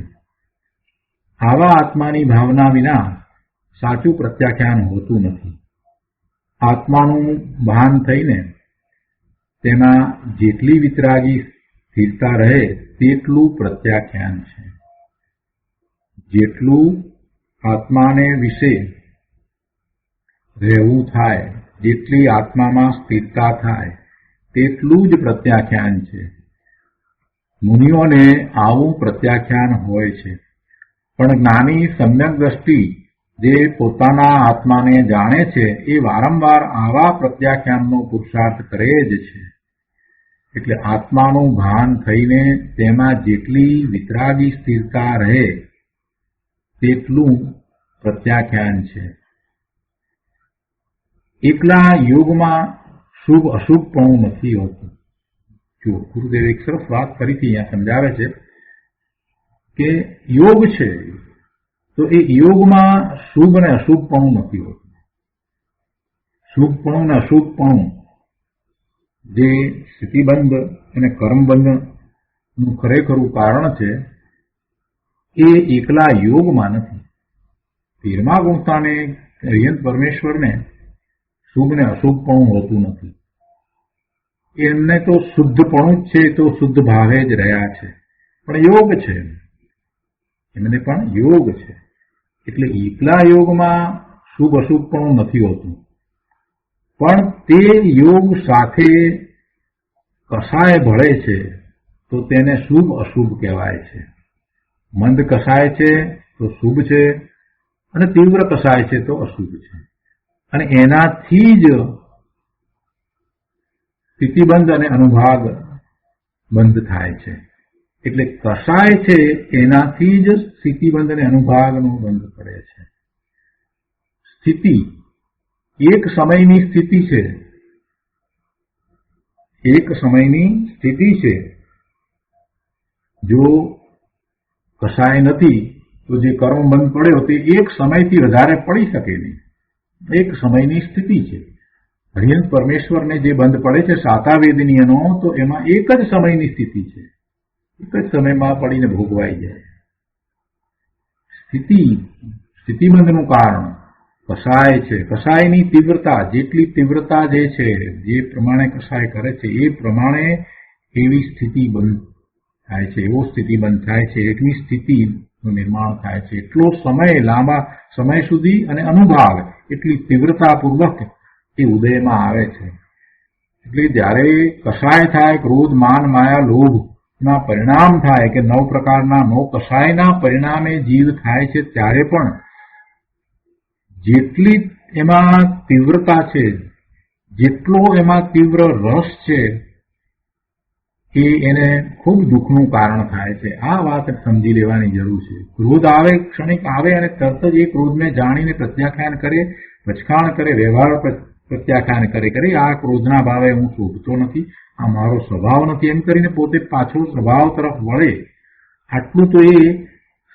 આવા આત્માની ભાવના વિના સાચું પ્રત્યાખ્યાન હોતું નથી. આત્માનું ભાન થઈને તેમાં જેટલી વિતરાગી સ્થિરતા રહે તેટલું પ્રત્યાખ્યાન છે. જેટલું આત્માને વિશે રહેવું થાય, જેટલી આત્મામાં સ્થિરતા થાય તેટલું જ પ્રત્યાખ્યાન છે. મુનિઓને આવું પ્રત્યાખ્યાન હોય છે, પણ જ્ઞાની સમ્યક દ્રષ્ટિ જે પોતાના આત્માને જાણે છે એ વારંવાર આવા પ્રત્યાખ્યાનનો પુરુષાર્થ કરે જ છે. એટલે આત્માનું ભાન થઈને તેમાં જેટલી વિતરાગી સ્થિરતા રહે તેટલું પ્રત્યાખ્યાન છે. એકલા યોગમાં શુભ અશુભપણું નથી હોતું. જો ગુરુદેવ એક સરસ વાત ફરીથી અહીંયા સમજાવે છે કે યોગ છે તો એ યોગમાં શુભ અને અશુભપણું નથી હોતું. શુભપણું અને અશુભપણું જે સ્થિતિબંધ અને કર્મબંધનું ખરેખરું કારણ છે એ એકલા યોગમાં નથી. 13મા ગુણસ્થાને અરિહંત પરમેશ્વરને શુભ ને અશુભપણું હોતું નથી. એમને તો શુદ્ધપણું જ છે, તો શુદ્ધ ભાવે જ રહ્યા છે, પણ યોગ છે, એમને પણ યોગ છે. એટલે એકલા યોગમાં શુભ અશુભપણું નથી હોતું, પણ તે યોગ સાથે કસાય ભળે છે તો તેને શુભ અશુભ કહેવાય છે. મંદ કસાય છે તો શુભ છે અને તીવ્ર કસાય છે તો અશુભ છે. અને એનાથી જ સ્થિતિબંધ અને અનુભાગ બંધ થાય છે. એટલે કસાય છે એનાથી જ સ્થિતિબંધ અને અનુભાગનો બંધ પડે છે. સ્થિતિ એક સમયની સ્થિતિ છે, એક સમયની સ્થિતિ છે. જો કસાય નથી તો જે કર્મ બંધ પડ્યો તે એક સમયથી વધારે પડી શકે નહીં. એક સમયની સ્થિતિ છે. અરિહંત પરમેશ્વરને જે બંધ પડે છે સાતાવેદનીયનો, તો એમાં એક જ સમયની સ્થિતિ છે, એક જ સમયમાં પડીને ભોગવાઈ જાય. સ્થિતિબંધનું કારણ કસાય છે. કસાયની તીવ્રતા, જેટલી તીવ્રતા જે છે, જે પ્રમાણે કસાય કરે છે એ પ્રમાણે એવી સ્થિતિ બંધ થાય છે, એવો સ્થિતિ બંધ થાય છે, એટલી સ્થિતિનું નિર્માણ થાય છે. એટલો સમય, લાંબા સમય સુધી અને અનુભાવ એટલી તીવ્રતાપૂર્વક એ ઉદયમાં આવે છે. એટલે જ્યારે કસાય થાય, ક્રોધ, માન, માયા, લોભ ના પરિણામ થાય કે 9 પ્રકારના 9 કસાયના પરિણામે જીવ થાય છે, ત્યારે પણ જેટલી એમાં તીવ્રતા છે, જેટલો એમાં તીવ્ર રસ છે, એ એને ખૂબ દુઃખનું કારણ થાય છે. આ વાત સમજી લેવાની જરૂર છે. ક્રોધ આવે, ક્ષણિક આવે અને તરત જ એ ક્રોધને જાણીને પ્રત્યાખ્યાન કરે, પછખાણ કરે, વ્યવહાર પ્રત્યાખ્યાન કરે આ ક્રોધના ભાવે હું શોભતો નથી, આ મારો સ્વભાવ નથી, એમ કરીને પોતે પાછો સ્વભાવ તરફ વળે. આટલું તો એ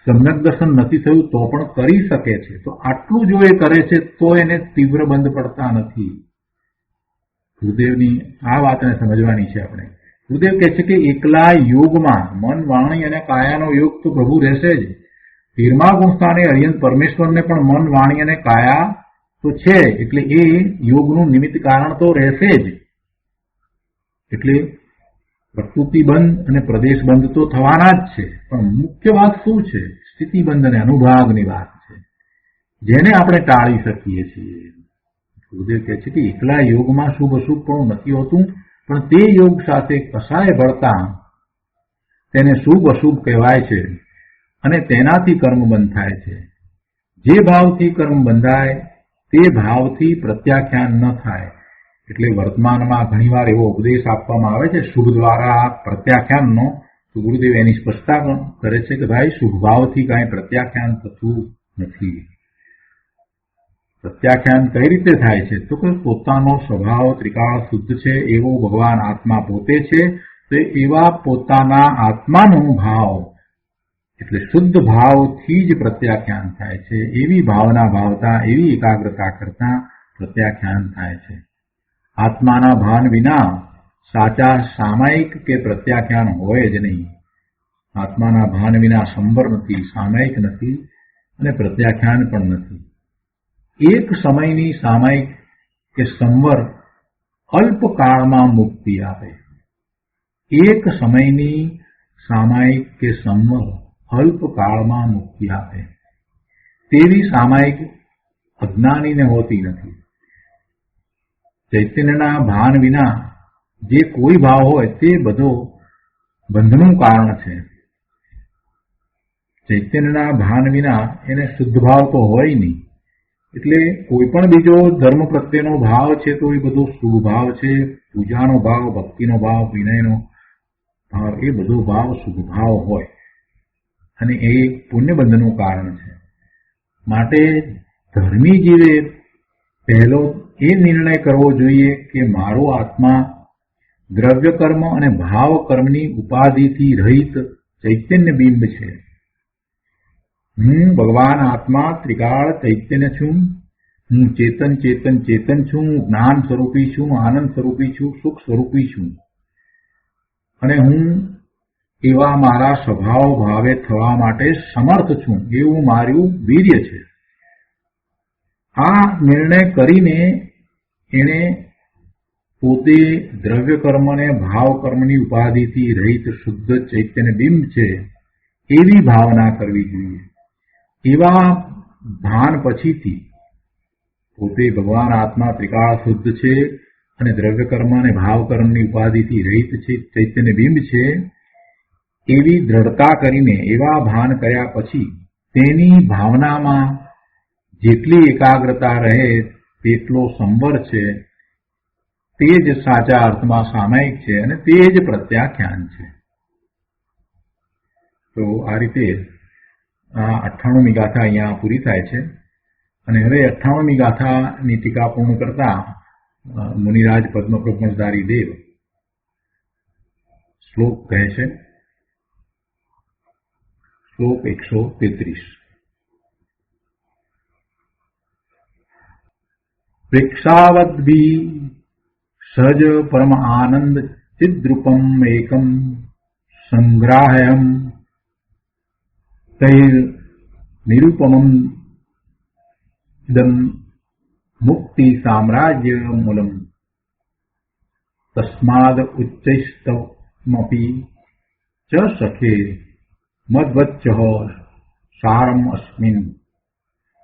સમ્યક દર્શન નથી થયું તો પણ કરી શકે છે. તો આટલું જો એ કરે છે તો એને તીવ્ર બંધ પડતા નથી. ગુરુદેવની આ વાતને સમજવાની છે આપણે. ગુરુદેવ કહે છે કે એકલા યોગમાં મન, વાણી અને કાયાનો યોગ તો પ્રભુ રહેશે જ. 13મા ગુણસ્થાને અરિહંત પરમેશ્વરને પણ મન, વાણી અને કાયા તો છે, એટલે એ યોગનું નિમિત્ત કારણ તો રહેશે જ. એટલે પ્રકૃતિબંધ અને પ્રદેશબંધ તો થવાના જ છે, પણ મુખ્ય વાત શું છે? સ્થિતિબંધ અને અનુભાગની વાત છે, જેને આપણે ટાળી શકીએ છીએ. ગુરુદેવ કહે છે કે એકલા યોગમાં શુભ અશુભ પણ નથી હોતું, પણ તે યોગ સાથે કસાય ભળતા તેને શુભ અશુભ કહેવાય છે અને તેનાથી કર્મ બંધ થાય છે. જે ભાવથી કર્મ બંધાય તે ભાવથી પ્રત્યાખ્યાન ન થાય. એટલે વર્તમાનમાં ઘણીવાર એવો ઉપદેશ આપવામાં આવે છે શુભ દ્વારા પ્રત્યાખ્યાનનો, તો ગુરુદેવ એની સ્પષ્ટતા કરે છે કે ભાઈ શુભ ભાવથી કાંઈ પ્રત્યાખ્યાન થતું નથી. પ્રત્યાખ્યાન કઈ રીતે થાય છે? તો કે પોતાનો સ્વભાવ ત્રિકાળ શુદ્ધ છે એવો ભગવાન આત્મા પોતે છે, તો એવા પોતાના આત્માનો ભાવ એટલે શુદ્ધ ભાવથી જ પ્રત્યાખ્યાન થાય છે. એવી ભાવના ભાવતા, એવી એકાગ્રતા કરતા પ્રત્યાખ્યાન થાય છે. આત્માના ભાન વિના સાચા સામાયિક કે પ્રત્યાખ્યાન હોય જ નહીં. આત્માના ભાન વિના સંવર નથી, સામાયિક નથી અને પ્રત્યાખ્યાન પણ નથી. એક સમયની સામાયિક કે સંવર અલ્પકાળમાં મુક્તિ આપે. એક સમયની સામાયિક કે સંવર અલ્પકાળમાં મુક્તિ આપે તેવી સામાયિક અજ્ઞાનીને હોતી નથી. ચૈતન્યના ભાન વિના જે કોઈ ભાવ હોય તે બધો બંધનું કારણ છે. ચૈતન્યના ભાન વિના એને શુદ્ધ ભાવ તો હોય નહીં. એટલે કોઈ પણ બીજો ધર્મ પ્રત્યેનો ભાવ છે તો એ બધો શુભ ભાવ છે. પૂજાનો ભાવ, ભક્તિનો ભાવ, વિનયનો ભાવ, એ બધો ભાવ શુભ ભાવ હોય અને એ પુણ્યબંધનું કારણ છે. માટે ધર્મી જીવે પહેલો એ નિર્ણય કરવો જોઈએ કે મારો આત્મા દ્રવ્ય કર્મ અને ભાવ કર્મની ઉપાધિથી રહિત ચૈતન્ય બિંબ છે. હું ભગવાન આત્મા ત્રિકાળ ચૈતન્ય છું. હું ચેતન ચેતન ચેતન છું. જ્ઞાન સ્વરૂપી છું, આનંદ સ્વરૂપી છું, સુખ સ્વરૂપી છું. અને હું એવા મારા સ્વભાવ ભાવે થવા માટે સમર્થ છું, એવું મારું વીર્ય છે. આ નિર્ણય કરીને એણે પોતે દ્રવ્ય કર્મ અને ભાવ કર્મની ઉપાધિથી રહિત શુદ્ધ ચૈતન્ય બિંબ છે એવી ભાવના કરવી જોઈએ. એવા ભાન પછીથી પોતે ભગવાન આત્મા ત્રિકાળ શુદ્ધ છે અને દ્રવ્ય કર્મ અને ભાવ કર્મની ઉપાધિથી રહિત છે ચૈતન્ય બિંબ છે એવી દ્રઢતા કરીને એવા ભાન કર્યા પછી તેની ભાવનામાં જેટલી એકાગ્રતા રહે તેટલો સંવર છે, તે જ સાચા અર્થમાં સામાયિક છે અને તે જ પ્રત્યાખ્યાન છે. તો આ રીતે 98મી ગાથા અહીંયા પૂરી થાય છે. અને હવે 98મી ગાથાની ટીકા પૂર્ણ કરતા મુનિરાજ પદ્મપ્રપંચધારી દેવ શ્લોક કહે છે. શ્લોક 133. પ્રેક્ષાવદ્ભી સજ પરમ આનંદ ચિદ્રૂપમ એકમ સંગ્રાહયમ તૈર નિરૂપમમ ઇદમ મુક્તિ સામ્રાજ્ય મૂલમ તસ્માદ ઉચ્ચૈસ્તમપી ચ સખે મદ્વચ્ચ સારમ અસ્મિન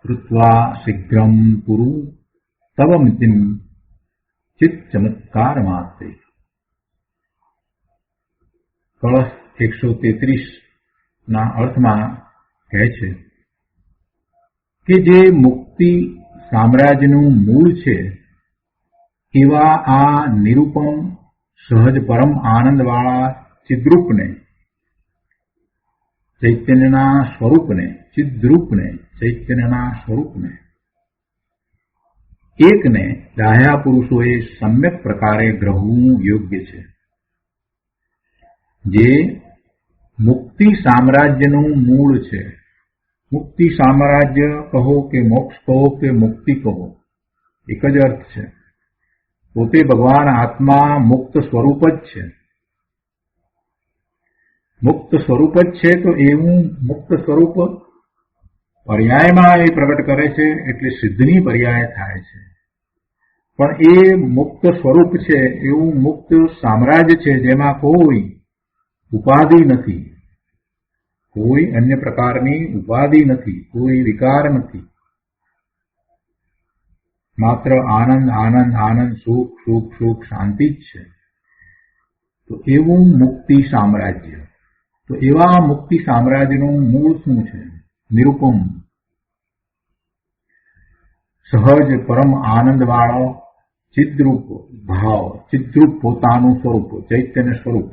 કૃત્વા શીઘ્રમ કુરુ તવમિતિમ ચિત્ત ચમત્કાર માત્રે. કળશ 133 ના અર્થમાં કહે છે કે જે મુક્તિ સામ્રાજ્યનું મૂળ છે એવા આ નિરૂપમ સહજ પરમ આનંદવાળા ચિદ્રૂપને, ચૈતન્યના સ્વરૂપને, ચિદ્રૂપને, ચૈતન્યના સ્વરૂપને એકને ડાહ્યા પુરુષોએ સમ્યક પ્રકારે ગ્રહવું યોગ્ય છે. જે મુક્તિ સામ્રાજ્યનું મૂળ છે. મુક્તિ સામ્રાજ્ય કહો કે મોક્ષ કહો કે મુક્તિ કહો, એક જ અર્થ છે. પોતે ભગવાન આત્મા મુક્ત સ્વરૂપ જ છે. મુક્ત સ્વરૂપ જ છે તો એવું મુક્ત સ્વરૂપ પર્યાયમાં એ પ્રગટ કરે છે એટલે સિદ્ધની પર્યાય થાય છે. પણ એ મુક્ત સ્વરૂપ છે એવું મુક્ત સામ્રાજ્ય છે જેમાં કોઈ ઉપાધિ નથી, કોઈ અન્ય પ્રકારની ઉપાધિ નથી, કોઈ વિકાર નથી. માત્ર આનંદ આનંદ આનંદ, સુખ સુખ સુખ, શાંતિ જ છે. તો એવું મુક્તિ સામ્રાજ્ય. તો એવા મુક્તિ સામ્રાજ્યનું મૂળ શું છે? નિરૂપમ સહજ પરમ આનંદવાળો ચિદ્રૂપ ભાવ, ચિદ્રૂપ પોતાનું સ્વરૂપ, ચૈતન્ય સ્વરૂપ,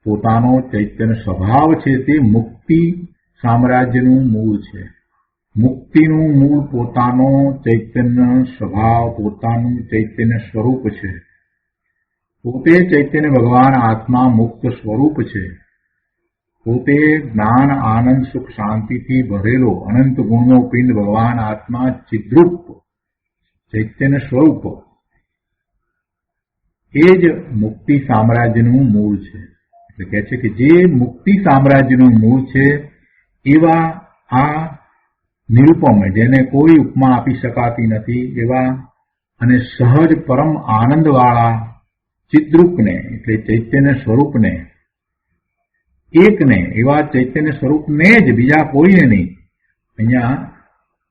પોતાનો ચૈતન્ય સ્વભાવ છે તે મુક્તિ સામ્રાજ્યનું મૂળ છે. મુક્તિનું મૂળ પોતાનો ચૈતન્ય સ્વભાવ, પોતાનું ચૈતન્ય સ્વરૂપ છે. પોતે ચૈતન્ય ભગવાન આત્મા મુક્ત સ્વરૂપ છે. પોતે જ્ઞાન આનંદ સુખ શાંતિથી ભરેલો અનંત ગુણનો પિંડ ભગવાન આત્મા ચિદ્રૂપ ચૈતન્ય સ્વરૂપ એ જ મુક્તિ સામ્રાજ્યનું મૂળ છે. એટલે કહે છે કે જે મુક્તિ સામ્રાજ્યનું મૂળ છે એવા આ નિરૂપમ, જેને કોઈ ઉપમા આપી શકાતી નથી એવા અને સહજ પરમ આનંદવાળા ચિદ્રૂપને એટલે ચૈતન્ય સ્વરૂપને, એકને, એવા ચૈતન્ય સ્વરૂપને જ, બીજા કોઈને નહીં. અહીંયા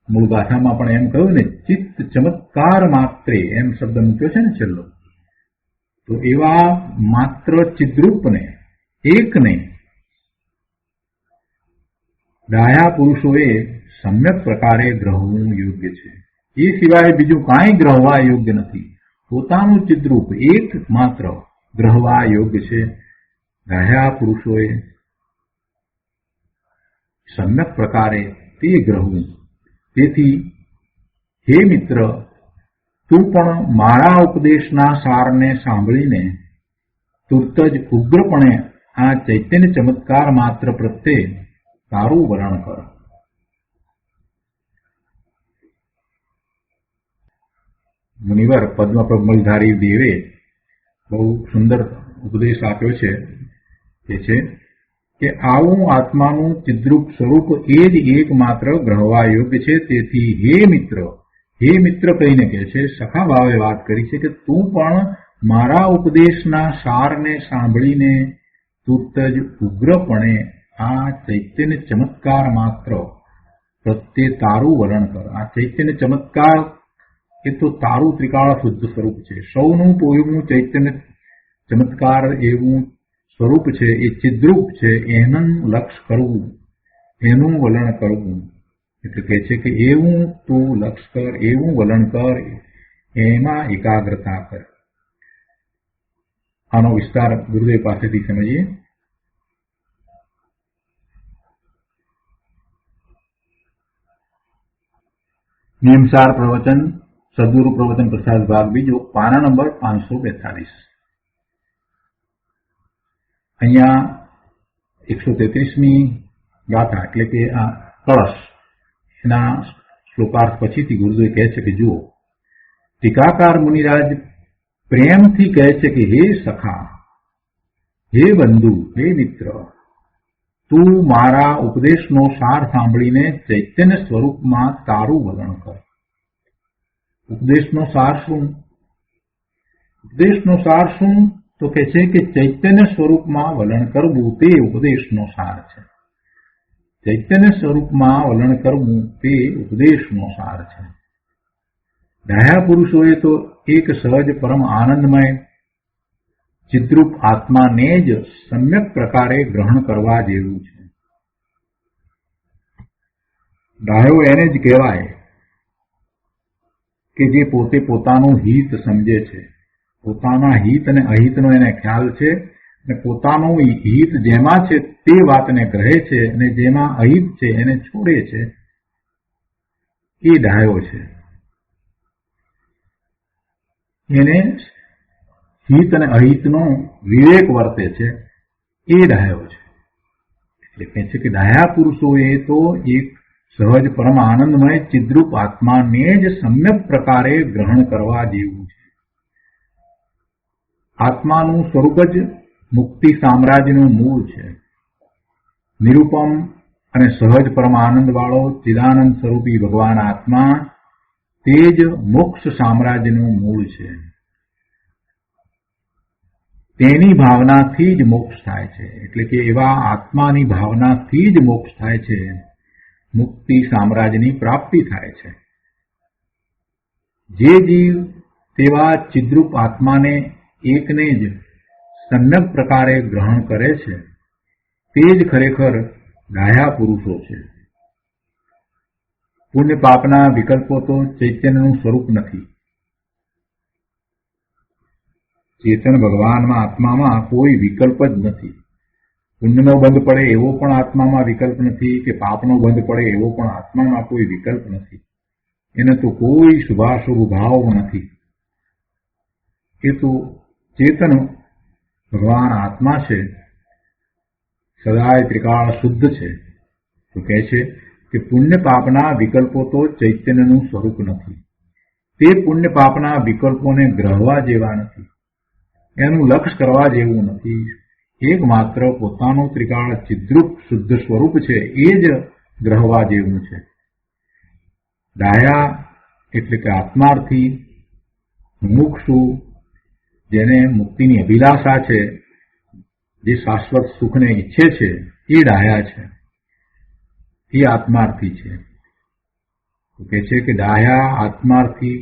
મૂળ ગાથામાં પણ એમ કહ્યું ને, ચિત્ત ચમત્કાર માત્રે એમ શબ્દ મૂક્યો છે ને છેલ્લો. તો એવા માત્ર ચિદ્રૂપને, એકને ડાહ્યા પુરુષોએ સમ્યક પ્રકારે ગ્રહવું યોગ્ય છે. એ સિવાય બીજું કાંઈ ગ્રહવા યોગ્ય નથી. પોતાનું ચિદ્રૂપ એક માત્ર ગ્રહવા યોગ્ય છે. ડાહ્યા પુરુષોએ સમ્યક પ્રકારે તે ગ્રહવું. તેથી હે મિત્ર, તું પણ મારા ઉપદેશના સારને સાંભળીને તુરત જ ઉગ્રપણે આ ચૈતન્ય ચમત્કાર માત્ર પ્રત્યે તારું વલણ કર. મુનિવર પદ્મપ્રમલધારી દેવે બહુ સુંદર ઉપદેશ આપ્યો છે. તે છે કે આવું આત્માનું ચિદ્રૂપ સ્વરૂપ એ જ એકમાત્ર ગ્રહવા યોગ્ય છે. તેથી હે મિત્ર કહીને કહે છે, સખા ભાવે વાત કરી છે કે તું પણ મારા ઉપદેશના સારને સાંભળીને તુરત જ ઉગ્રપણે આ ચૈતન્ય ચમત્કાર માત્ર પ્રત્યે તારું વલણ કર. આ ચૈતન્ય ચમત્કાર એ તો તારું ત્રિકાળ શુદ્ધ સ્વરૂપ છે. સૌનું પોયવું ચૈતન્ય ચમત્કાર એવું સ્વરૂપ છે, એ ચિદ્રૂપ છે. એનું લક્ષ કરવું, એનું વલણ કરવું, એટલે કહે છે કે એવું તું લક્ષ કર, એવું વલણ કર, એમાં એકાગ્રતા કર. આનો વિસ્તાર ગુરુદેવ પાસેથી સમજીએ. નિયમસાર પ્રવચન, સદગુરુ પ્રવચન પ્રસાદ ભાગ બીજો, પાના નંબર 542. અહીંયા 133મી ગાથા એટલે કે આ કળશ એના શ્લોકાર્થ પછીથી ગુરુદેવ કહે છે કે જુઓ, ટીકાકાર મુનિરાજ પ્રેમથી કહે છે કે હે સખા, હે બંધુ, હે મિત્ર, તું મારા ઉપદેશનો સાર સાંભળીને ચૈતન્ય સ્વરૂપમાં તારું વલણ કર. ઉપદેશનો સાર શું? ઉપદેશનો સાર શું? તો કહે છે કે ચૈતન્ય સ્વરૂપમાં વલણ કરવું તે ઉપદેશનો સાર છે. ચૈતન્ય સ્વરૂપમાં વલણ કરવું તે ઉપદેશનો સાર છે. ડાહ્યા પુરુષોએ તો એક સહજ પરમ આનંદમય ચિદ્રૂપ આત્માને જ સમ્યક પ્રકારે ગ્રહણ કરવા જેવું છે. ડાહ્યો એને જ કહેવાય કે જે પોતે પોતાનું હિત સમજે છે, પોતાના હિત અને અહિતનો એને ખ્યાલ છે, અને પોતાનું હિત જેમાં છે તે વાતને ગ્રહે છે, અને જેમાં અહિત છે એને છોડે છે. એ ડાહ્યો છે. એને હિત અને અહિતનો વિવેક વર્તે છે, એ ડાહ્યો છે. એટલે કહે છે કે ડાહ્યા પુરુષોએ તો એક સહજ પરમ આનંદમય ચિદ્રૂપ આત્માને જ સમ્યક પ્રકારે ગ્રહણ કરવા જેવું છે. આત્માનું સ્વરૂપ જ મુક્તિ સામ્રાજ્યનું મૂળ છે. નિરૂપમ અને સહજ પરમ આનંદ વાળો ચિદાનંદ સ્વરૂપી ભગવાન આત્મા તે જ મોક્ષ સામ્રાજ્યનું મૂળ છે. તેની ભાવનાથી જ મોક્ષ થાય છે. એટલે કે એવા આત્માની ભાવનાથી જ મોક્ષ થાય છે, મુક્તિ સામ્રાજ્યની પ્રાપ્તિ થાય છે. જે જીવ તેવા ચિદ્રૂપ આત્માને એકને જ સમ્યક પ્રકારે ગ્રહણ કરે છે તે જ ખરેખર ડાહ્યા પુરુષો છે. પુણ્ય પાપના વિકલ્પો તો ચૈતન્યનું સ્વરૂપ નથી. ચેતન ભગવાનમાં આત્મામાં કોઈ વિકલ્પ જ નથી. પુણ્યનો બંધ પડે એવો પણ આત્મામાં વિકલ્પ નથી, કે પાપનો બંધ પડે એવો પણ આત્મામાં કોઈ વિકલ્પ નથી. એને તો કોઈ શુભાશુભ ભાવ નથી. એ તો ચેતન ભગવાન આત્મા છે, સદાય ત્રિકાળ શુદ્ધ છે. તો કહે છે કે પુણ્ય પાપના વિકલ્પો તો ચૈતન્યનું સ્વરૂપ નથી. તે પુણ્ય પાપના વિકલ્પોને ગ્રહવા જેવા નથી, એનું લક્ષ કરવા જેવું નથી. એકમાત્ર પોતાનું ત્રિકાળ ચિદ્રૂપ શુદ્ધ સ્વરૂપ છે, એ જ ગ્રહવા જેવું છે. ડાહ્યા એટલે કે આત્માર્થી, મુમુક્ષુ, જેને મુક્તિની અભિલાષા છે, જે શાશ્વત સુખને ઈચ્છે છે, એ ડાહ્યા છે, એ આત્માર્થી છે. તો કહે છે કે ડાહ્યા આત્માર્થી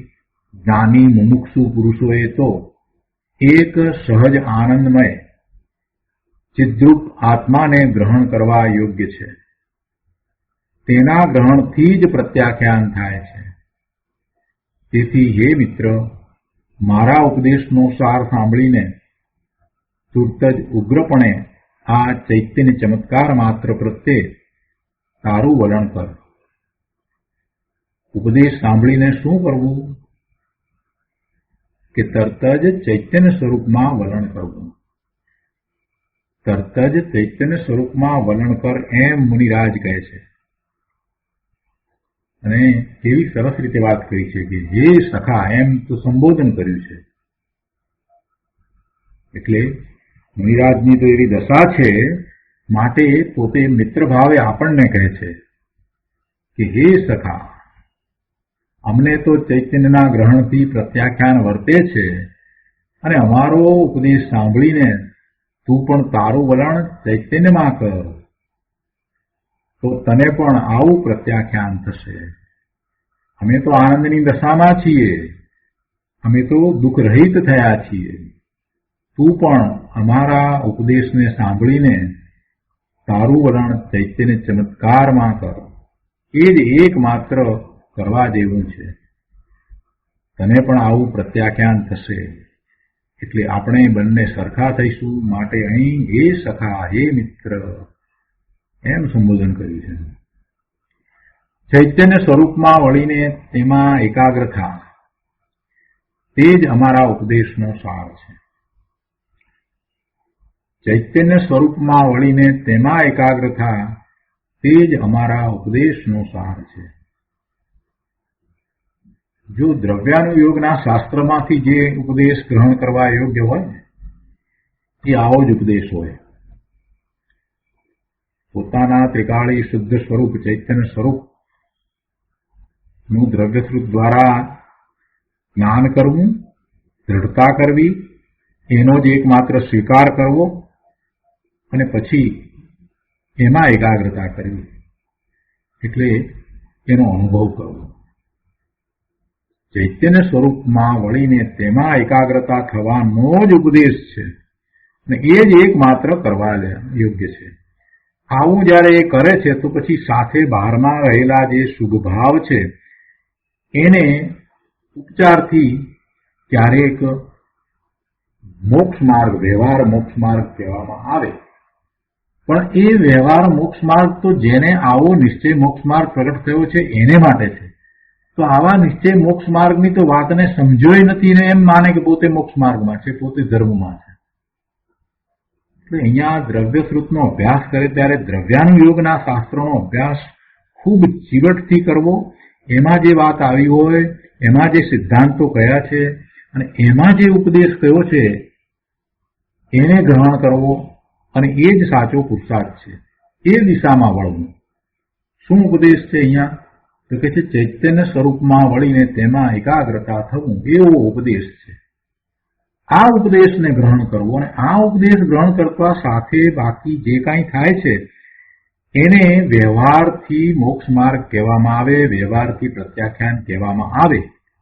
જ્ઞાની મુમુક્ષુ પુરુષોએ તો એક સહજ આનંદમય ચિદ્રૂપ આત્માને ગ્રહણ કરવા યોગ્ય છે. તેના ગ્રહણથી જ પ્રત્યાખ્યાન થાય છે. તેથી હે મિત્ર, મારા ઉપદેશનો સાર સાંભળીને તુરત જ ઉગ્રપણે આ ચૈતન્ય ચમત્કાર માત્ર પ્રત્યે તારું વલણ કર. ઉપદેશ સાંભળીને શું કરવું? કે તરત જ ચૈતન્ય સ્વરૂપમાં વલણ કરવું. તરત જ ચૈતન્ય સ્વરૂપમાં વલણ કર એમ મુનિરાજ કહે છે. અને એવી સરસ રીતે વાત કરી છે કે હે સખા એમ તો સંબોધન કર્યું છે. એટલે મુનિરાજની તો એવી દશા છે, માટે પોતે મિત્ર ભાવે આપણને કહે છે કે હે સખા, અમને તો ચૈતન્યના ગ્રહણથી પ્રત્યાખ્યાન વર્તે છે, અને અમારો ઉપદેશ સાંભળીને તું પણ તારું વલણ ચૈતન્યમાં કર, તો તને પણ આવું પ્રત્યાખ્યાન થશે. અમે તો આનંદની દશામાં છીએ, અમે તો દુઃખ રહિત થયા છીએ. તું પણ અમારા ઉપદેશને સાંભળીને તારું વલણ ચૈતન્ય ચમત્કારમાં કર. એ જ એકમાત્ર કરવા જેવું છે. તને પણ આવું પ્રત્યાખ્યાન થશે. એટલે આપણે બંને સરખા થઈશું. માટે અહીં હે સખા, હે મિત્ર એમ સંબોધન કર્યું છે. ચૈતન્ય સ્વરૂપમાં વળીને તેમાં એકાગ્ર થા, તે જ અમારા ઉપદેશનો સાર છે. ચૈતન્ય સ્વરૂપમાં વળીને તેમાં એકાગ્ર થા, તે જ અમારા ઉપદેશનો સાર છે. જો દ્રવ્યાનુયોગના શાસ્ત્રમાંથી જે ઉપદેશ ગ્રહણ કરવા યોગ્ય હોય ને, એ આવો જ ઉપદેશ હોય. પોતાના ત્રિકાળી શુદ્ધ સ્વરૂપ ચૈતન્ય સ્વરૂપનું દ્રવ્યશ્રુત દ્વારા જ્ઞાન કરવું, દ્રઢતા કરવી, એનો જ એકમાત્ર સ્વીકાર કરવો, અને પછી એમાં એકાગ્રતા કરવી, એટલે એનો અનુભવ કરવો. ચૈતન્ય સ્વરૂપમાં વળીને તેમાં એકાગ્રતા થવાનો જ ઉપદેશ છે, અને એ જ એકમાત્ર કરવા યોગ્ય છે. આવું જ્યારે એ કરે છે તો પછી સાથે બહારમાં રહેલા જે શુભ ભાવ છે એને ઉપચારથી ક્યારેક મોક્ષ માર્ગ, વ્યવહાર મોક્ષ માર્ગ કહેવામાં આવે. પણ એ વ્યવહાર મોક્ષ માર્ગ તો જેને આવો નિશ્ચય મોક્ષ માર્ગ પ્રગટ થયો છે એને માટે છે. તો આવા નિશ્ચય મોક્ષ માર્ગની તો વાતને સમજ્યોય નથી ને એમ માને કે પોતે મોક્ષ માર્ગમાં છે, પોતે ધર્મમાં છે. એટલે અહીંયા દ્રવ્યશ્રુતનો અભ્યાસ કરે ત્યારે દ્રવ્યાનુયોગના શાસ્ત્રોનો અભ્યાસ ખૂબ ચીવટથી કરવો. એમાં જે વાત આવી હોય, એમાં જે સિદ્ધાંતો કયા છે અને એમાં જે ઉપદેશ કયો છે એને ગ્રહણ કરવો, અને એ જ સાચો પુરુષાર્થ છે. એ દિશામાં વળવું. શું ઉપદેશ છે અહીંયા? તો કે છે ચૈતન્ય સ્વરૂપમાં વળીને તેમાં એકાગ્રતા થવું, એવો ઉપદેશ છે. આ ઉપદેશને ગ્રહણ કરવો, અને આ ઉપદેશ ગ્રહણ કરતા સાથે બાકી જે કાંઈ થાય છે એને વ્યવહારથી મોક્ષ માર્ગ કહેવામાં આવે, વ્યવહારથી પ્રત્યાખ્યાન કહેવામાં આવે.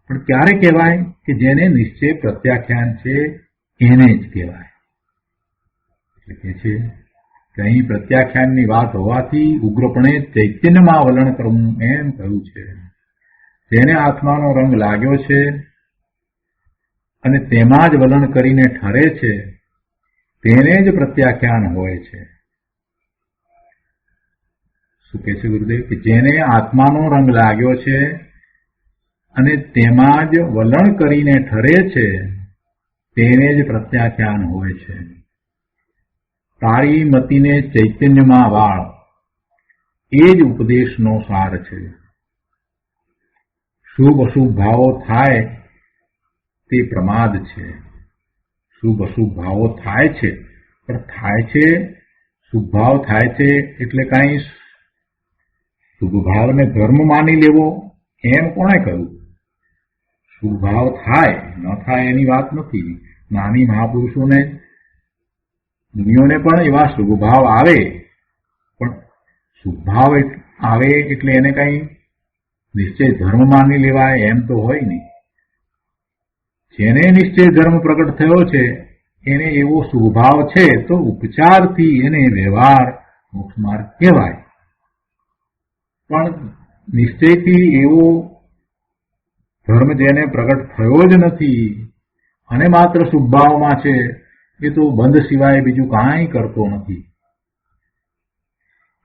પણ ક્યારે કહેવાય? કે જેને નિશ્ચય પ્રત્યાખ્યાન છે એને જ કહેવાય. એટલે કે છે કે અહીં પ્રત્યાખ્યાનની વાત હોવાથી ઉગ્રપણે ચૈતન્યમાં વલણ કરવું એમ કહ્યું છે. જેને આત્માનો રંગ લાગ્યો છે અને તેમાં જ વલણ કરીને ઠરે છે તેને જ પ્રત્યાખ્યાન હોય છે. શું કહે છે ગુરુદેવ? કે જેને આત્માનો રંગ લાગ્યો છે અને તેમાં જ વલણ કરીને ઠરે છે તેને જ પ્રત્યાખ્યાન હોય છે. તારી મતિને ચૈતન્યમાં વાળ, એ જ ઉપદેશનો સાર છે. શુભ અશુભ ભાવો થાય તે પ્રમાદ છે. શુભ અશુભ ભાવો થાય છે, પણ થાય છે, શુભ ભાવ થાય છે એટલે કાંઈ શુભ ભાવને ધર્મ માની લેવો એમ કોણે કહ્યું? શુભ ભાવ થાય ન થાય એની વાત નથી. જ્ઞાની મહાપુરુષોને, મુનિઓને પણ એવા શુભ ભાવ આવે, પણ શુભ ભાવ આવે એટલે એને કઈ નિશ્ચય ધર્મ માની લેવાય એમ તો હોય નહીં. જેને નિશ્ચય ધર્મ પ્રગટ થયો છે એને એવો શુભ ભાવ છે તો ઉપચારથી એને વ્યવહાર મોક્ષ માર્ગ કહેવાય. પણ નિશ્ચયથી એવો ધર્મ જેને પ્રગટ થયો જ નથી અને માત્ર શુભ ભાવમાં છે, એ તો બંધ સિવાય બીજું કાંઈ કરતો નથી.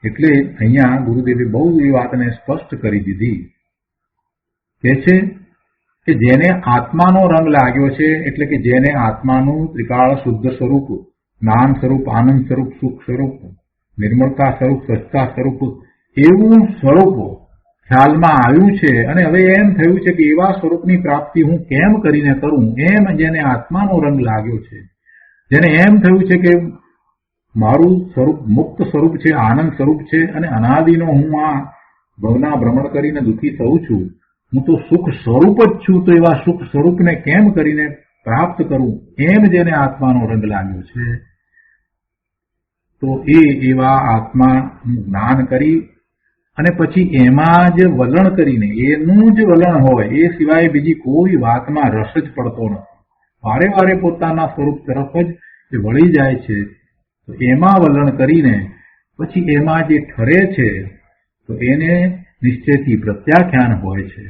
એટલે અહીંયા ગુરુદેવે બહુ એ વાતને સ્પષ્ટ કરી દીધી. કે છે કે જેને આત્માનો રંગ લાગ્યો છે, એટલે કે જેને આત્માનું ત્રિકાળ શુદ્ધ સ્વરૂપ, જ્ઞાન સ્વરૂપ, આનંદ સ્વરૂપ, સુખ સ્વરૂપ, નિર્મળતા સ્વરૂપ, સ્વચ્છતા સ્વરૂપ, એવું સ્વરૂપ ખ્યાલમાં આવ્યું છે અને હવે એમ થયું છે કે એવા સ્વરૂપની પ્રાપ્તિ હું કેમ કરીને કરું, એમ જેને આત્માનો રંગ લાગ્યો છે, જેને એમ થયું છે કે મારું સ્વરૂપ મુક્ત સ્વરૂપ છે, આનંદ સ્વરૂપ છે અને અનાદિનો હું આ ભવના ભ્રમણ કરીને દુઃખી થઉં છું, હું તો સુખ સ્વરૂપ જ છું, તો એવા સુખ સ્વરૂપને કેમ કરીને પ્રાપ્ત કરું, એમ જેને આત્માનો રંગ લાગ્યો છે, તો એવા આત્માનું જ્ઞાન કરી અને પછી એમાં જ વલણ કરીને, એનું જ વલણ હોય, એ સિવાય બીજી કોઈ વાતમાં રસ જ પડતો નથી, વારે વારે પોતાના સ્વરૂપ તરફ જ વળી જાય છે, તો એમાં વલણ કરીને પછી એમાં જે ઠરે છે તો એને નિશ્ચયથી પ્રત્યાખ્યાન હોય છે.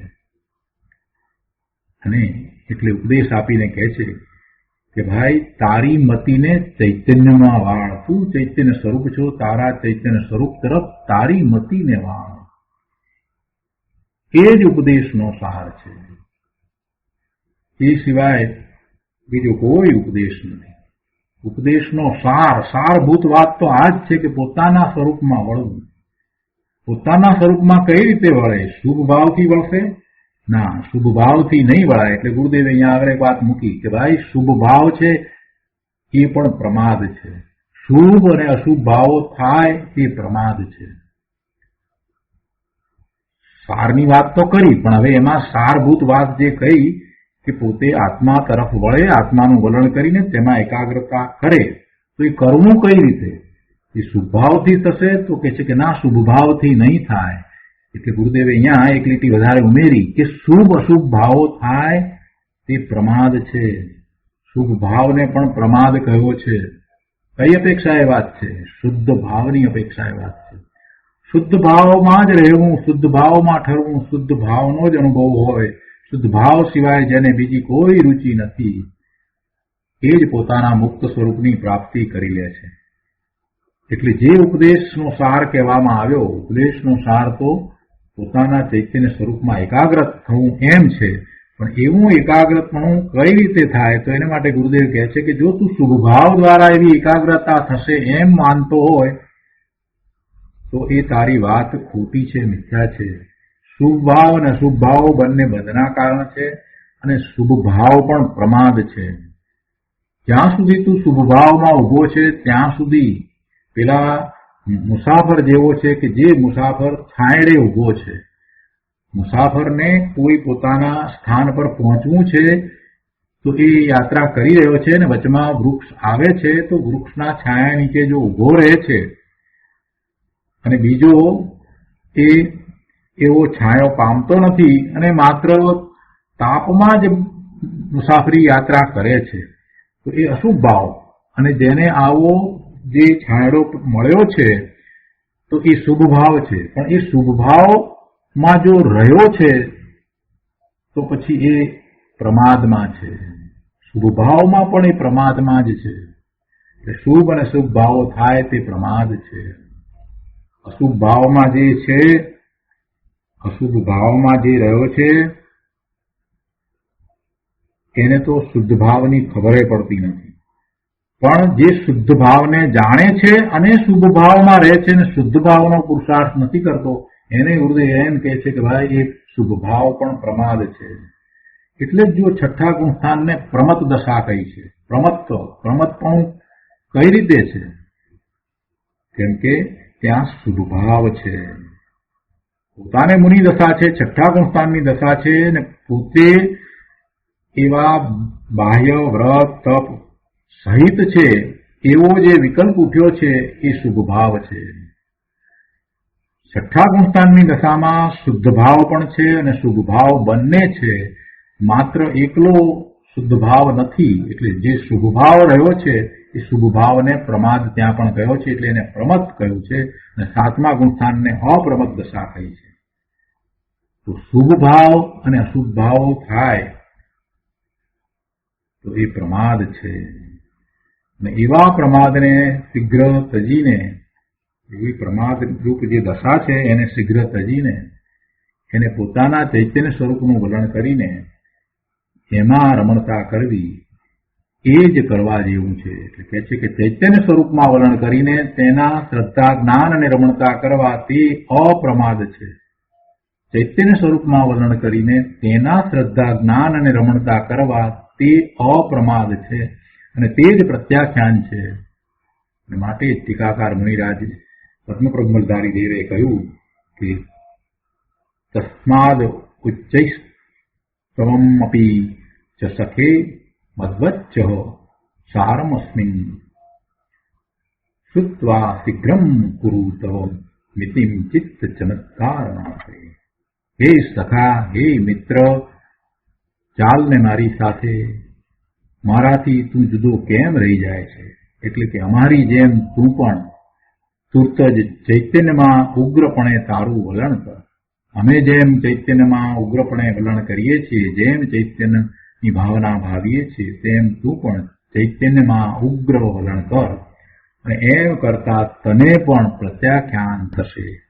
અને એટલે ઉપદેશ આપીને કહે છે કે ભાઈ તારી મતીને ચૈતન્યમાં વાળ, તું ચૈતન્ય સ્વરૂપ છો, તારા ચૈતન્ય સ્વરૂપ તરફ તારી મતીને વાળ. એ જ ઉપદેશનો સાર છે, એ સિવાય બીજો કોઈ ઉપદેશ નથી. ઉપદેશનો સારભૂત વાત તો આ જ છે કે પોતાના સ્વરૂપમાં વળવું. પોતાના સ્વરૂપમાં કઈ રીતે વળે? શુભ ભાવથી વળશે? ના, શુભ ભાવથી નહીં વળાય. એટલે ગુરુદેવે અહીંયા આગળ એક વાત મૂકી કે ભાઈ શુભ ભાવ છે એ પણ પ્રમાદ છે, શુભ અને અશુભ ભાવો થાય એ પ્રમાદ છે. સારની વાત તો કરી, પણ હવે એમાં સારભૂત વાત જે કહી કે પોતે આત્મા તરફ વળે, આત્માનું વલણ કરીને તેમાં એકાગ્રતા કરે, તો એ કરવું કઈ રીતે? એ શુભ ભાવથી થશે? તો કે છે કે ના, શુભ ભાવથી નહીં થાય. એટલે ગુરુદેવે અહીંયા એક લીટી વધારે ઉમેરી કે શુભ અશુભ ભાવો થાય તે પ્રમાદ છે. શુભ ભાવને પણ પ્રમાદ કહ્યો છે. કઈ અપેક્ષા એ વાત છે? શુદ્ધ ભાવની અપેક્ષા એ વાત છે. શુદ્ધ ભાવમાં જ રહેવું, શુદ્ધ ભાવમાં ઠરવું, શુદ્ધ ભાવનો જ અનુભવ હોય, શુદ્ધ ભાવ સિવાય જેને બીજી કોઈ રુચિ નથી, એ જ પોતાના મુક્ત સ્વરૂપની પ્રાપ્તિ કરી લે છે. એટલે જે ઉપદેશનો સાર કહેવામાં આવ્યો, ઉપદેશનો સાર તો પોતાના ચૈતન્ય સ્વરૂપમાં એકાગ્ર થવું એમ છે, પણ એવું એકાગ્રપણું કઈ રીતે થાય? તો એના માટે ગુરુદેવ કહે છે કે જો તું શુભ ભાવ દ્વારા એવી એકાગ્રતા થશે એમ માનતો હોય તો એ તારી વાત ખોટી છે, મિથ્યા છે. શુભ ભાવ અને અશુભ ભાવો બંને બંધના કારણ છે અને શુભ ભાવ પણ પ્રમાદ છે. જ્યાં સુધી તું શુભ ભાવમાં ઉભો છે ત્યાં સુધી પેલા મુસાફર જેવો છે કે જે મુસાફર છાંયડે ઉભો છે. મુસાફરને કોઈ પોતાના સ્થાન પર પહોંચવું છે તો એ યાત્રા કરી રહ્યો છે અને વચમાં વૃક્ષ આવે છે તો વૃક્ષના છાયા નીચે જો ઉભો રહે છે અને બીજો એ એવો છાંયો પામતો નથી અને માત્ર તાપમાં જ મુસાફરી યાત્રા કરે છે, તો એ અશુભ ભાવ. અને જેને આવો જે છાંયડો મળ્યો છે તો એ શુભ ભાવ છે, પણ એ શુભ ભાવમાં જો રહ્યો છે તો પછી એ પ્રમાદમાં છે. શુભ ભાવમાં પણ એ પ્રમાદમાં જ છે. એટલે શુભ અને શુભ ભાવો થાય તે પ્રમાદ છે. અશુભ ભાવમાં જે છે, અશુભ ભાવમાં જે રહ્યો છે એને તો શુદ્ધ ભાવની ખબર પડતી નથી, પણ જે શુદ્ધ ભાવને જાણે છે અને શુભ ભાવમાં રહે છે અને શુદ્ધ ભાવનો પુરુષાર્થ નથી કરતો, એને ગુરુદેવ એમ કહે છે કે ભાઈ એ શુભ ભાવ પણ પ્રમાદ છે. એટલે જ જો છઠ્ઠા ગુણસ્થાનને પ્રમત દશા કહી છે. પ્રમતપણું કઈ રીતે છે? કેમ કે ત્યાં શુભ ભાવ છે. પોતાને મુનિ દશા છે, છઠ્ઠા ગુણસ્થાનની દશા છે અને પોતે એવા બાહ્ય વ્રત તપ સહિત છે એવો જે વિકલ્પ ઉઠ્યો છે એ શુભ ભાવ છે. છઠ્ઠા ગુણસ્થાનની દશામાં શુદ્ધ ભાવ પણ છે અને શુભ ભાવ બંને છે, માત્ર એકલો શુદ્ધ ભાવ નથી. એટલે જે શુભ ભાવ રહ્યો છે એ શુભ ભાવને પ્રમાદ ત્યાં પણ કહ્યો છે, એટલે એને પ્રમત કહ્યું છે અને સાતમા ગુણસ્થાનને અપ્રમત દશા કહી છે. તો શુભ ભાવ અને અશુભ ભાવો થાય તો એ પ્રમાદ છે. અને એવા પ્રમાદને શીઘ્ર તજીને, એવી પ્રમાદ રૂપ જે દશા છે એને શીઘ્ર તજીને એને પોતાના ચૈતન્ય સ્વરૂપનું વલણ કરીને એમાં રમણતા કરવી એ જ કરવા જેવું છે. એટલે કહે છે કે ચૈતન્ય સ્વરૂપમાં વલણ કરીને તેના શ્રદ્ધા જ્ઞાન અને રમણતા કરવા તે અપ્રમાદ છે. ચૈતન્ય સ્વરૂપમાં વલણ કરીને તેના શ્રદ્ધા જ્ઞાન અને રમણતા કરવા તે અપ્રમાદ છે અને તે જ પ્રત્યાખ્યાન છે. અને માટે ટીકાકાર મુનિરાજ પદ્મપ્રબંધધારી દેવે કહ્યું કે તસ્માદ ઉચ્ચૈસ્તવમ અપી ચ સખે મદ્વચ્ચ સારમસ્મિન શ્રુત્વા શીઘ્રમ કુરુ તવ મિતિમ ચિત્ત ચમત્કારનાથે. હે સખા, હે મિત્ર, ચાલને મારી સાથે. મારાથી તું જુદો કેમ રહી જાય છે? એટલે કે અમારી જેમ તું પણ તુર્ત જ ચૈતન્યમાં ઉગ્રપણે તારું વલણ કર. અમે જેમ ચૈતન્યમાં ઉગ્રપણે વલણ કરીએ છીએ, જેમ ચૈતન્યની ભાવના ભાવીએ છીએ, તેમ તું પણ ચૈતન્યમાં ઉગ્ર વલણ કર અને એમ કરતા તને પણ પ્રત્યાખ્યાન થશે.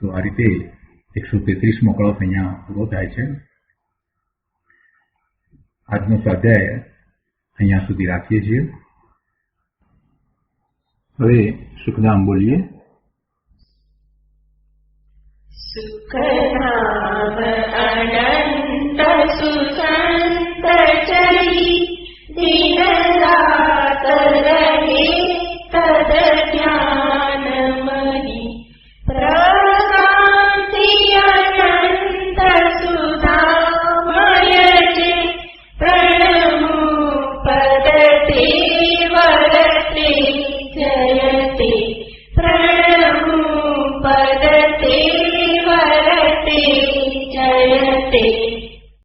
તો આ રીતે 133મો કળશ અહીંયા પૂરો થાય છે. આજનો સ્વાધ્યાય અહીંયા સુધી રાખીએ છીએ. હવે સુખધામ બોલીએ. સુખધામ અનંત સુખ